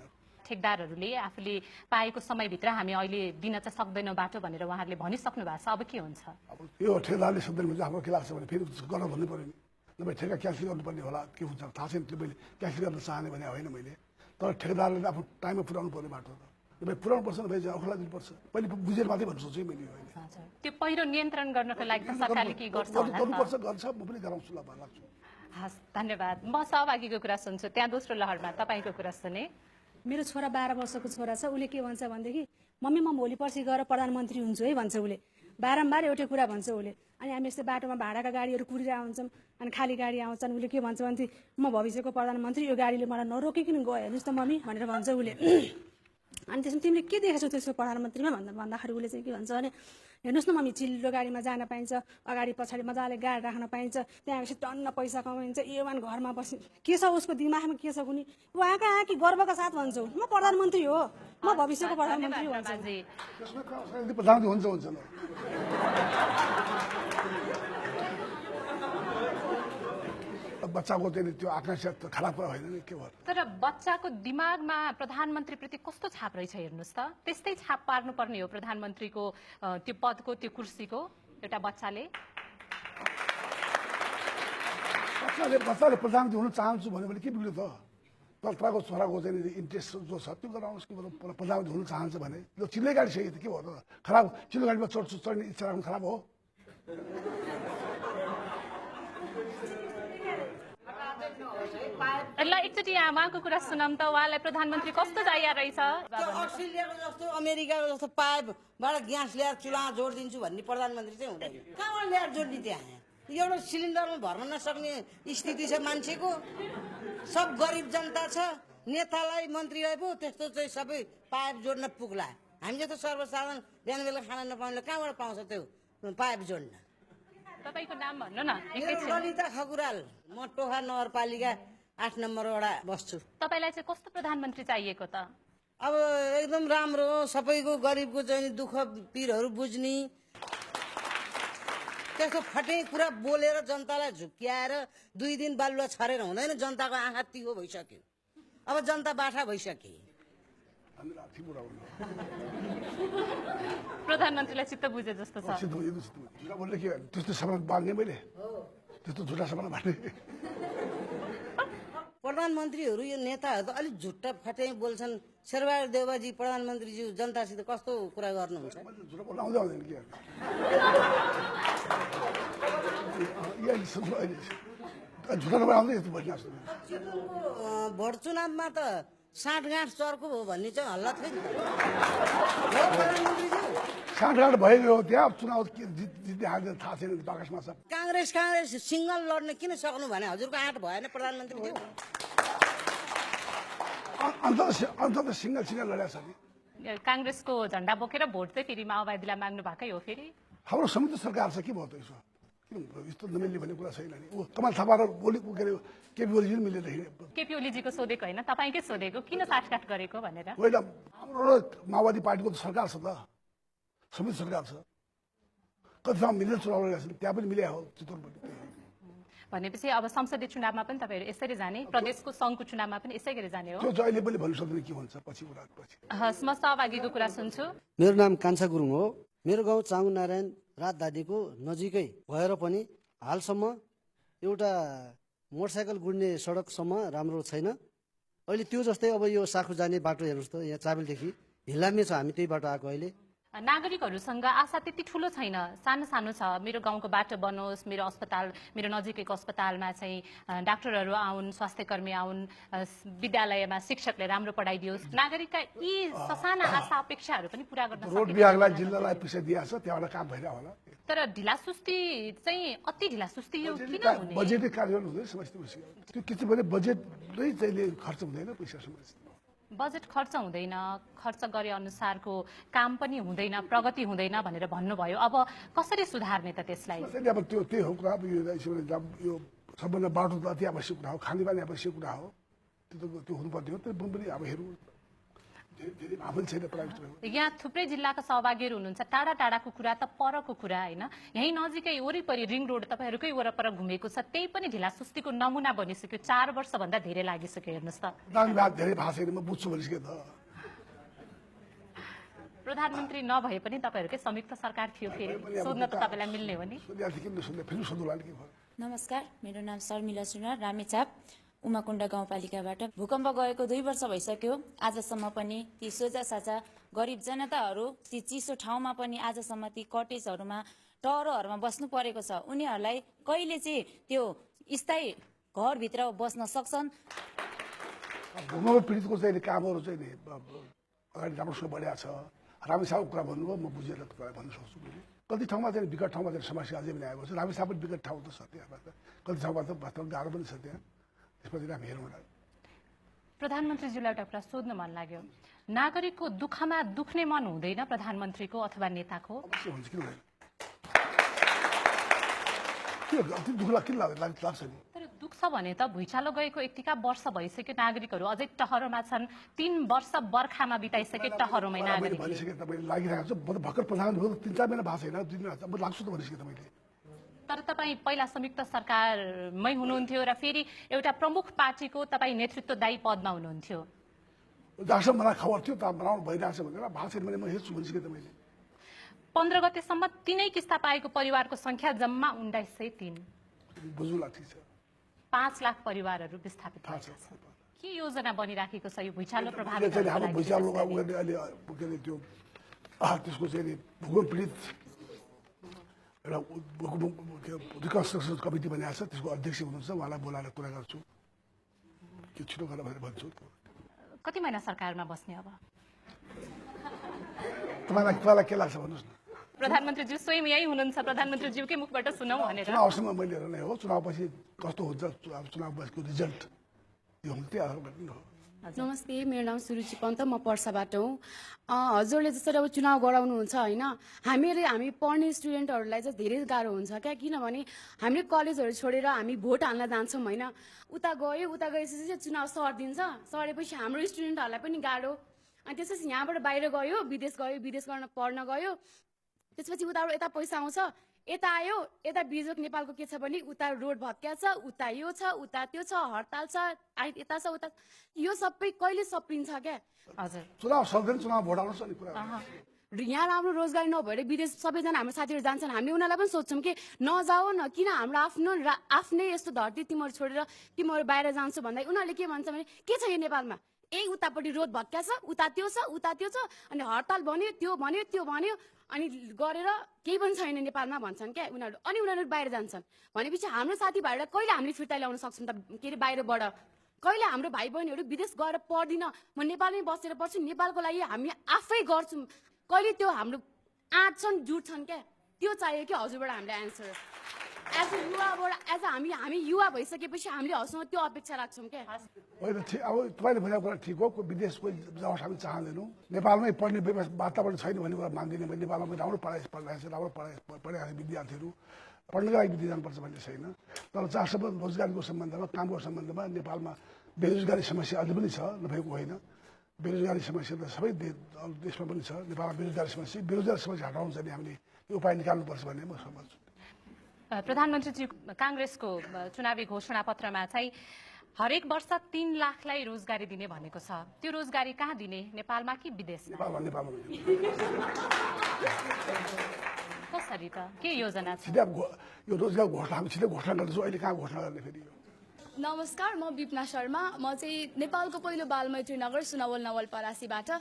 ठेकदारहरूले आफूले पाएको समयभित्र हामी अहिले दिन चाहिँ सक्दैनौँ बाटो भनेर उहाँहरूले भनिसक्नु भएको छ। अब के हुन्छ? अब यो ठेकदारले सक्दैन भने हाम्रो के लाग्छ भने फेरि गर्न भन्नु पर्यो नि। नभए ठेका क्यान्सल गर्नुपर्ने होला के हुन्छ थाहा छैन। त्यो मैले क्यान्सल गर्न चाहने भने होइन मैले, तर ठेकदारले आफ्नो टाइममा पुऱ्याउनु पर्ने बाटो त पुऱ्याउनु पर्छ नभए अखला दिनुपर्छ। पहिले बुझेर मात्रै भन्नु सोचेँ मैले होइन। त्यो पहिरो नियन्त्रण गर्नको लागि सरकारले के गर्छ गर्नुपर्छ, गर्छ, म पनि गराउँछु ल लाग्छु। हस्, धन्यवाद। म सहभागीको कुरा सुन्छु, त्यहाँ दोस्रो लहरमा तपाईँको कुरा सुने। मेरो छोरा 12 वर्षको छोरा छ। उसले के भन्छ भनेदेखि मम्मी म भोलि पर्सि गएर प्रधानमन्त्री हुन्छु है भन्छ। उसले बारम्बार एउटै कुरा भन्छ उसले। अनि हामी यस्तै बाटोमा भाडाका गाडीहरू कुरिरहेको हुन्छौँ, अनि खाली गाडी आउँछन्। उसले के भन्छ भने म भविष्यको प्रधानमन्त्री, यो गाडीले मलाई नरोकिकन गयो हेर्नुहोस् त मम्मी भनेर भन्छ उसले। अनि त्यसमा तिमीले के देखेछौ त्यसको प्रधानमन्त्रीमा भन्दाखेरि उसले चाहिँ के भन्छ भने हेर्नुहोस् न मम्मी चिल्लो गाडीमा जान पाइन्छ, अगाडि पछाडि मजाले गाडी राख्न पाइन्छ, त्यहाँ गएपछि टन्न पैसा कमाइन्छ, एवान घरमा बस्ने। के छ उसको दिमागमा के छ कुनी उहाँका आँकी गर्वका साथ भन्छौ म प्रधानमन्त्री हो, म भविष्यको प्रधानमन्त्री हो भन्छ। प्रधानमन्त्री हुन्छ हुन्छ ल। बच्चाको चाहिँ त्यो आकांक्षा खराब होइन नि के भयो। तर बच्चाको दिमागमा प्रधानमन्त्रीप्रति कस्तो छाप रहेछ हेर्नुहोस् त। त्यस्तै छाप पार्नुपर्ने हो प्रधानमन्त्रीको त्यो पदको, त्यो कुर्सीको एउटा बच्चाले। बच्चाले प्रधानमन्त्री हुन चाहन्छु भन्यो भने के बिग्रियो त? तपाईँको छोराको चाहिँ इन्ट्रेस्ट जो छ त्यो गराउनुहोस् कि प्रधानमन्त्री हुन चाहन्छ भने यो चिल्लै गाडी सही के भयो त? खराब चिल्लो गाडीमा चढ्ने इच्छा राख्नु खराब हो? ल एकचोटि यहाँ उहाँको कुरा सुनौँ त। उहाँलाई प्रधानमन्त्री कस्तो चाहिएको रहेछ? अस्ट्रेलियाको जस्तो अमेरिकाको जस्तो पाइपबाट ग्यास ल्याएर चुल्हा जोडिदिन्छु भन्ने प्रधानमन्त्री चाहिँ हुँदैन। कहाँबाट ल्याएर जोड्ने त्यहाँ? एउटा सिलिन्डरमा भर्न नसक्ने स्थिति छ मान्छेको। सब गरिब जनता छ, नेतालाई मन्त्रीलाई पो त्यस्तो चाहिँ सबै पाइप जोड्न पुग्ला। हामी जस्तो सर्वसाधारण बिहान बेला खाना नपाउनेले कहाँबाट पाउँछ त्यो पाइप जोड्न? तपाईँको नाम भन्नु न। ललिता खकुराल, म टोखा नगरपालिका 8 नम्बर वडा बस्छु। तपाईँलाई चाहिँ कस्तो प्रधानमन्त्री चाहिएको त? अब एकदम राम्रो हो, सबैको गरिबको चाहिँ दुःख पीरहरू बुझ्ने, त्यस्तो फटे कुरा बोलेर जनतालाई झुक्क्याएर 2 दिन बालुवा छरेर हुँदैन। जनताको आँखा तिखो भइसक्यो, अब जनता बाठा भइसके। प्रधानमन्त्रीलाई चित्त बुझे जस्तो छ। त्यस्तो सामान बाँध्ने मैले त्यस्तो झुटा सामान बाँध्ने। प्रधानमन्त्रीहरू यो नेताहरू त अलिक झुट्टा फाटे बोल्छन्। शेरबहादुर देउवाजी प्रधानमन्त्रीज्यू जनतासित कस्तो कुरा गर्नुहुन्छ? भोट चुनावमा त साँठगाँठ चर्को हो भन्ने चाहिँ हल्ला थियो नि। साँठगाँठ भइगयो त्यहाँ चुनाव जित्ने हाल्ने थाहा छैन बाकसमा छ। काङ्ग्रेस सिङ्गल लड्न किन सक्नु भने हजुरको आँट भएन प्रधानमन्त्री थियो। अन्तत सिङ्गल लड्या छ नि। काङ्ग्रेसको झन्डा बोकेर भोट चाहिँ फेरि माओवादीलाई माग्नु भएकै हो। फेरि हाम्रो संयुक्त सरकार छ के भयो त यसो? यस्तो नमिल्ने भन्ने कुरा छैन नि। कमल थापा र के अरे केपी ओलीजी मिलेर केपी ओलीजीको सोधेको होइन, तपाईँकै सोधेको किन साठगाँठ गरेको भनेर। होइन, हाम्रो माओवादी पार्टीको त सरकार छ त, संयुक्त सरकार छ। कति ठाउँ मिलेर चुनाव लडिरहेको छ, त्यहाँ पनि मिले हो चितवनपट्टि। भनेपछि अब संसदीय चुनावमा पनि तपाईँहरू यसरी जाने, प्रदेशको सङ्घको चुनावमा पनि यसै गरी जाने हो? त्यो चाहिँ अहिले पनि भन्नु सक्दैन के हुन्छ पछि कुरा पछि। हस्, म सहभागीको कुरा सुन्छु। मेरो नाम कान्छा गुरुङ हो। मेरो गाउँ चाङु नारायण राजधानीको नजिकै भएर पनि हालसम्म एउटा मोटरसाइकल गुड्ने सडकसम्म राम्रो छैन। अहिले त्यो जस्तै अब यो साखु जाने बाटो हेर्नुहोस् त, यहाँ चाबेलदेखि हिल्लामे छ, हामी त्यही बाटो आएको। अहिले नागरिकहरूसँग आशा त्यति ठुलो छैन, सानो सानो छ। मेरो गाउँको बाटो बनोस्, मेरो अस्पताल, मेरो नजिकैको अस्पतालमा चाहिँ डाक्टरहरू आउन्, स्वास्थ्यकर्मी आउन्, विद्यालयमा शिक्षकले राम्रो पढाइदियोस्। नागरिकका यी ससाना आशा अपेक्षाहरू पनि पुरा गर्न रोड विभागलाई जिल्लालाई पैसा दिएको छ, त्यहाँबाट काम भइरहेको होला। तर ढिलासुस्ती चाहिँ अति ढिलासुस्ती यो किन हुने? बजेटै कार्यान्वयन हुँदैन समस्या। त्यो के भने बजेटै चाहिँ खर्च हुँदैन, पैसा समस्या। बजेट खर्च हुँदैन, खर्च गरे अनुसारको काम पनि हुँदैन, प्रगति हुँदैन भनेर भन्नुभयो। अब कसरी सुधार्ने त त्यसलाई? अब त्यो त्यही हो कुरा। यो सबभन्दा बाटो त अति आवश्यक कुरा हो, खानेपानी आवश्यक कुरा हो। त्यो हुनुपर्ने हो। त्यो पनि अब हेरौँ, यहाँ थुप्रै जिल्लाका सहभागीहरू हुनुहुन्छ। टाढा टाढाको कुरा त परको कुरा होइन, यहीँ नजिकै वरिपरि रिङ रोड तपाईँहरूकै वरपर घुमेको छ, त्यही पनि ढिलासुस्तीको नमुना बनिसक्यो। 4 वर्षभन्दा धेरै लागिसक्यो। हेर्नुहोस् त, धेरै भाषा म बुझ्छु भनिसक्यो त। प्रधानमन्त्री नभए पनि तपाईँहरूकै संयुक्त सरकार थियो, फेरि सोध्न त तपाईँलाई मिल्ने हो नि। नमस्कार, मेरो नाम शर्मिला सुनार, रामेछाप उमाकुण्ड गाउँपालिकाबाट। भूकम्प गएको 2 वर्ष भइसक्यो। आजसम्म पनि ती सोझा साझा गरिब जनताहरू ती चिसो ठाउँमा पनि आजसम्म ती कटेजहरूमा टहरोहरूमा बस्नु परेको छ। उनीहरूलाई कहिले चाहिँ त्यो स्थायी घरभित्र बस्न सक्छन्? भूकम्प पीडितको चाहिँ कामहरू चाहिँ नि अगाडि राम्रोसँग बढिया छ। रामेछापको कुरा भन्नुभयो, म बुझेर कुरा भन्न सक्छु। मैले कति ठाउँमा चाहिँ विकट ठाउँमा चाहिँ समस्या अझै पनि आएको छ। रामेछाप पनि विकट ठाउँ त छ त्यहाँ, कति ठाउँमा त वास्तवमा गाह्रो पनि छ त्यहाँ। त्यसपछि हामी हेरौँ। प्रधानमन्त्रीज्यूलाई एउटा कुरा सोध्न मन लाग्यो, नागरिकको दुःखमा दुख्ने मन हुँदैन प्रधानमन्त्रीको अथवा नेताको? हुन्छ, किन हुँदैन? किन लाग्छ नि? तर दुख्छ भने त भुइँचालो गएको यतिका वर्ष भइसक्यो, नागरिकहरू अझै टहरोमा छन्। 3 वर्ष बर्खामा बिताइसके टहरोमै नागरिक भनिसके तपाईँले लागिरहेको छ। म त भर्खर प्रधानमन्त्री 3-4 महिना भएको छैन, 2 महिना म लाग्छु त भनिसके तपाईँले। तर तपाईँ पहिला संयुक्त सरकारमै हुनुहुन्थ्यो र फेरि एउटा प्रमुख पार्टीको तपाईँ नेतृत्वदायी पदमा हुनुहुन्थ्यो। जहाँसम्म मलाई खबर थियो त बनाउनु भइरहेको छ भनेर भएको छैन भने म हेर्छु भनिसके तपाईँले। 15 गतेसम्म 3 किस्ता पाएको परिवारको संख्या जम्मा 1903। बुझ्नुला ठिक छ। 5 लाख परिवारहरू विस्थापित भएको छ। के योजना बनिराखेको छ यो भुइँचालो प्रभावित? हाम्रो भुइँचालोमा अहिले त्यो त्यसको चाहिँ भूकम्प पीडित एउटा रिकन्स्ट्रक्सन कमिटी बनाएको छ, त्यसको अध्यक्ष हुनुहुन्छ, उहाँलाई बोलाएर कुरा गर्छु के छिटो गरेर भनेर भन्छु। कति महिना सरकारमा बस्ने अब? तपाईँलाई के लाग्छ भन्नुहोस् न। प्रधानमन्त्रीज्यू स्वयं यही हुनुहुन्छ, प्रधानमन्त्रीज्यूकै मुखबाट सुनौ भनेर। चुनावसँग मैले हेर्ने हो, चुनावपछि कस्तो हुन्छ, चुनावको रिजल्ट यो हुन्छ त्यही आधारमा हो। नमस्ते, मेरो नाम सुरुचि पन्त, म पर्साबाट हुँ। हजुरले जसरी अब चुनाव गराउनुहुन्छ होइन, हामी पढ्ने स्टुडेन्टहरूलाई चाहिँ धेरै गाह्रो हुन्छ क्या, किनभने हामीले कलेजहरू छोडेर हामी भोट हाल्न जान्छौँ होइन। उता गएपछि चाहिँ चुनाव सरिदिन्छ, सरेपछि हाम्रो स्टुडेन्टहरूलाई पनि गाह्रो। अनि त्यसपछि यहाँबाट बाहिर गयो, विदेश गर्न पढ्न गयो, त्यसपछि उताबाट यता पैसा आउँछ, यता आयो, यता बिजोक नेपालको के छ भने उता रोड भत्किया छ, उता यो छ, उता त्यो छ, हडताल छ, यता छ उता, यो सबै कहिले सप्रिन्छ क्या? हजुर, चुनाव सक्दैन, चुनाव भोट आउँछ नि कुरा। यहाँ राम्रो रोजगारी नभएर विदेश सबैजना हाम्रो साथीहरू जान्छन्, हामीले उनीहरूलाई पनि सोध्छौँ कि नजाऊ न, किन हाम्रो आफ्नै यस्तो धरती तिमीहरू छोडेर तिमीहरू बाहिर जान्छौ भन्दा उनीहरूले के भन्छ भने के छ यो नेपालमा, उतापट्टि रोड भत्किया छ, उता त्यो छ, अनि हडताल भन्यो, त्यो भन्यो अनि गरेर केही पनि छैन नेपालमा भन्छन् क्या उनीहरू। अनि उनीहरू बाहिर जान्छन् भनेपछि हाम्रो साथीभाइहरूलाई कहिले हामीले फिर्ता ल्याउन सक्छौँ त? के अरे बाहिरबाट कहिले हाम्रो भाइ बहिनीहरू विदेश गएर पढ्दिनँ, म नेपालमै बसेर पढ्छु, नेपालको लागि हामी आफै गर्छौँ, कहिले त्यो हाम्रो आँट्छन् जुट्छन् क्या? त्यो चाहियो कि हजुरबाट हामीले एन्सर। एज हामी युवा भइसकेपछि हामीले हजुरसँग त्यो अपेक्षा राख्छौँ क्या? होइन, ठिक, अब तपाईँले भनेको कुरा ठिक हो, विदेशको जाओस् हामी चाहँदैनौँ, नेपालमै पढ्ने वातावरण छैन भन्ने कुरा मान्दिनँ। नेपालमा राम्रो पढाइ पढिरहेको छ, राम्रो पढाइरहेको विद्यार्थीहरू पढ्नको लागि विदेश जानुपर्छ भन्ने छैन। तर जहाँसम्म रोजगारीको सम्बन्धमा, कामको सम्बन्धमा नेपालमा बेरोजगारी समस्या अझै पनि छ, नभएको होइन। बेरोजगारी समस्या त सबै देशमा पनि छ। नेपालमा बेरोजगारी समस्या हटाउनु चाहिँ हामीले यो उपाय निकाल्नुपर्छ भन्ने म समझ्छु। प्रधानमन्त्रीजी, काङ्ग्रेसको चुनावी घोषणापत्रमा चाहिँ हरेक वर्ष 3 लाखलाई रोजगारी दिने भनेको छ। त्यो रोजगारी कहाँ दिने, नेपालमा कि विदेशमा? कसरी त, के योजना छ? यो रोजगार घोषणा हामी छिटै घोषणा गर्दैछौँ, अहिले कहाँ घोषणा गर्ने फेरि? नमस्कार, म विपना शर्मा, म चाहिँ नेपालको पहिलो बालमैत्री नगर सुनवल नवलपरासीबाट।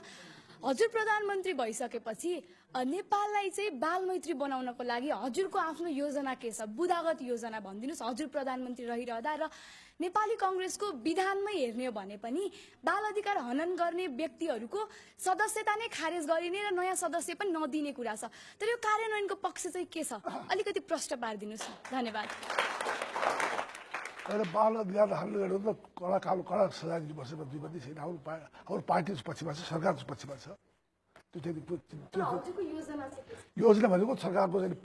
हजुर प्रधानमन्त्री भइसकेपछि नेपाललाई चाहिँ बालमैत्री बनाउनको लागि हजुरको आफ्नो योजना के छ? बुदागत योजना भनिदिनुहोस्। हजुर प्रधानमन्त्री रहिरहँदा र नेपाली कङ्ग्रेसको विधानमै हेर्ने हो भने पनि बाल अधिकार हनन गर्ने व्यक्तिहरूको सदस्यता नै खारेज गरिने र नयाँ सदस्य पनि नदिने कुरा छ। तर यो कार्यान्वयनको पक्ष चाहिँ के छ? अलिकति प्रश्न पारिदिनुहोस् न। धन्यवाद। बाल अधिकार हनन त कडा सजाय दिनुपर्छ, विपत्ति छैन। हाम्रो पार्टी पक्षमा छ, सरकार पक्षमा छ। योजना भनेको सरकारको चाहिँ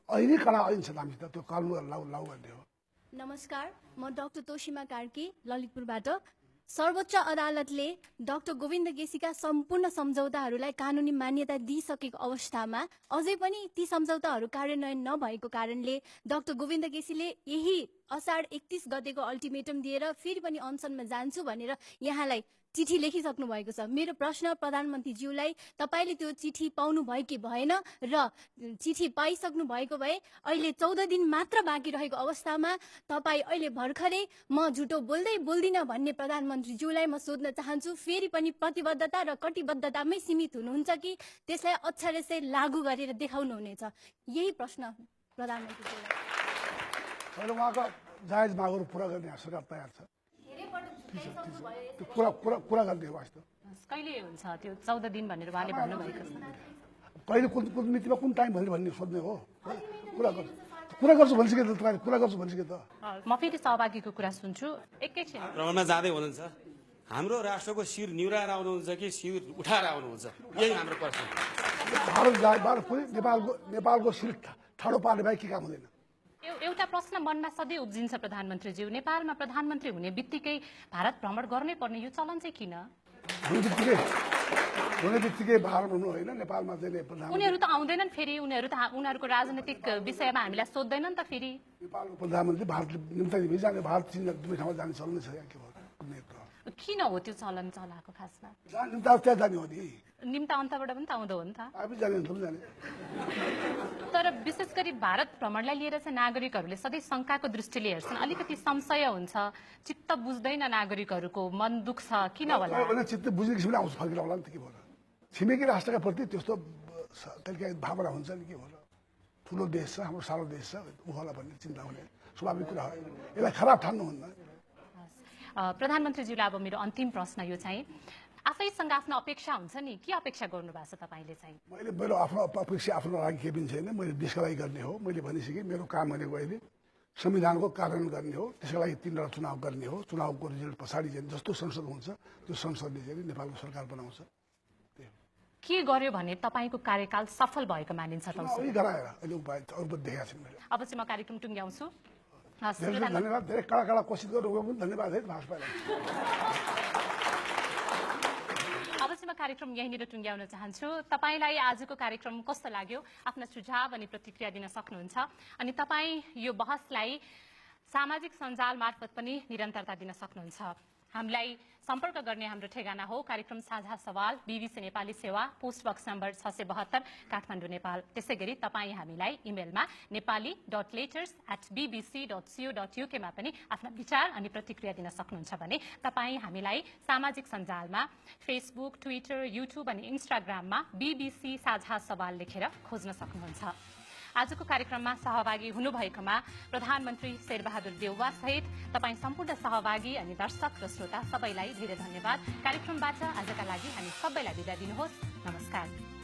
अहिले कडा ऐन छ, हामीसित त्यो कानुन लागू गर्ने हो। नमस्कार, म डाक्टर तोशिमा कार्की ललितपुरबाट। सर्वोच्च अदालतले डाक्टर गोविन्द केसीका सम्पूर्ण सम्झौताहरूलाई कानुनी मान्यता दिइसकेको अवस्थामा अझै पनि ती सम्झौताहरू कार्यान्वयन नभएको कारणले डाक्टर गोविन्द केसीले यही असाढ 31 गतेको अल्टिमेटम दिएर फेरि पनि अनसनमा जान्छु भनेर यहाँलाई चिठी लेखिसक्नु भएको छ। मेरो प्रश्न प्रधानमन्त्रीज्यूलाई, तपाईँले त्यो चिठी पाउनु भयो कि भएन, र चिठी पाइसक्नु भएको भए अहिले 14 दिन मात्र बाँकी रहेको अवस्थामा तपाईँ अहिले भर्खरै म झुटो बोल्दिनँ भन्ने प्रधानमन्त्रीज्यूलाई म सोध्न चाहन्छु, फेरि पनि प्रतिबद्धता र कटिबद्धतामै सीमित हुनुहुन्छ कि त्यसलाई अक्षरशः लागू गरेर देखाउनु हुनेछ? यही प्रश्न प्रधानमन्त्रीज्यूलाई। अहिले उहाँको जायज मागहरू पुरा गर्ने सरकार तयार छ। कुरा गर्ने वास्तव कहिले हुन्छ त्यो 14 दिन भनेर उहाँले भन्नुभएको छ? कहिले कुन मितिमा कुन टाइम भनेर भन्ने सोध्ने हो। कुरा गर्छु भनिसके त तपाईँले, कुरा गर्छु भनिसके त। म फेरि सहभागीको कुरा सुन्छु एकैछिन। भ्रमणमा जाँदै हुनुहुन्छ, हाम्रो राष्ट्रको शिर निहुराएर आउनुहुन्छ कि शिर उठाएर आउनुहुन्छ, यही हाम्रो प्रश्न। नेपालको शिर ठाडो पार्ने बाहेक के काम हुँदैन। एउटा प्रश्न मनमा सधैँ उब्जिन्छ प्रधानमन्त्रीज्यू, नेपालमा प्रधानमन्त्री हुने बित्तिकै भारत भ्रमण गर्नै पर्ने यो चलन चाहिँ किन? हुने बित्तिकै भारत हुनु होइन, नेपालमा चाहिँ उनीहरू त आउँदैनन्, फेरि उनीहरूको राजनीतिक विषयमा हामीलाई सोध्दैनन् त। फेरि नेपालको प्रधानमन्त्री भारतले निम्ति जाने, भारत चीन दुवै ठाउँमा जाने चलन छ। किन हो त्यो चलन चलाएको खासमा? निम्ता त्यहाँ जाने हो नि, निम्ता अन्तबाट पनि त आउँदो हो नि त। जाने तर विशेष गरी भारत भ्रमणलाई लिएर चाहिँ नागरिकहरूले सधैँ शङ्काको दृष्टिले हेर्छन्, अलिकति संशय हुन्छ, चित्त बुझ्दैन नागरिकहरूको, मन दुख्छ, किन होला? चित्त बुझ्ने किसिमले आउँछ, फर्केर होला नि त। के भयो, छिमेकी राष्ट्रका प्रति त्यस्तो कहिलेकाहीँ भावना हुन्छ नि। के भयो, ठुलो देश छ, हाम्रो सानो देश छ, ऊ होला भन्ने चिन्ता हुने स्वाभाविक कुरा हो। यसलाई खराब ठान्नुहुन्न। प्रधानमन्त्रीज्यूलाई अब मेरो अन्तिम प्रश्न यो चाहिँ, आफैसँग आफ्नो अपेक्षा हुन्छ नि, के अपेक्षा गर्नु भएको छ तपाईँले चाहिँ? मेरो आफ्नो अपेक्षा आफ्नो लागि केही पनि छैन। मैले देशका लागि गर्ने हो। मैले भनिसकेँ मेरो काम भनेको अहिले संविधानको कार्यान्वयन गर्ने हो। त्यसका लागि 3 वटा चुनाव गर्ने हो। चुनावको रिजल्ट पछाडि चाहिँ जस्तो संसद हुन्छ त्यो संसदले चाहिँ नेपालको सरकार बनाउँछ। के गर्यो भने तपाईँको कार्यकाल सफल भएको मानिन्छ त? गराएर अहिले उपाय अरू देखाएको छैन मैले। अब चाहिँ म कार्यक्रम टुङ्ग्याउँछु। धन्यवाद, धेरै कडा कोसिस गर्नुभयो पनि धन्यवाद है भाजपालाई। अब चाहिँ म कार्यक्रम यहीँनिर टुङ्ग्याउन चाहन्छु। तपाईँलाई आजको कार्यक्रम कस्तो लाग्यो? आफ्ना सुझाव अनि प्रतिक्रिया दिन सक्नुहुन्छ। अनि तपाईँ यो बहसलाई सामाजिक सञ्जाल मार्फत पनि निरन्तरता दिन सक्नुहुन्छ। हामीलाई सम्पर्क गर्ने हाम्रो ठेगाना हो कार्यक्रम साझा सवाल, BBC नेपाली सेवा, post box number 672 Kathmandu Nepal. त्यसै गरी तपाईँ हामीलाई इमेलमा nepali.letters@bbc.co.uk मा पनि आफ्ना विचार अनि प्रतिक्रिया दिन सक्नुहुन्छ भने तपाईँ हामीलाई सामाजिक सञ्जालमा फेसबुक, ट्विटर, युट्युब अनि इन्स्टाग्राममा BBC साझा सवाल लेखेर खोज्न सक्नुहुन्छ। आजको कार्यक्रममा सहभागी हुनुभएकोमा प्रधानमन्त्री शेरबहादुर देउवा सहित तपाईँ सम्पूर्ण सहभागी अनि दर्शक र श्रोता सबैलाई धेरै धन्यवाद। कार्यक्रमबाट आजका लागि हामी सबैलाई बिदा दिनुहोस्। नमस्कार।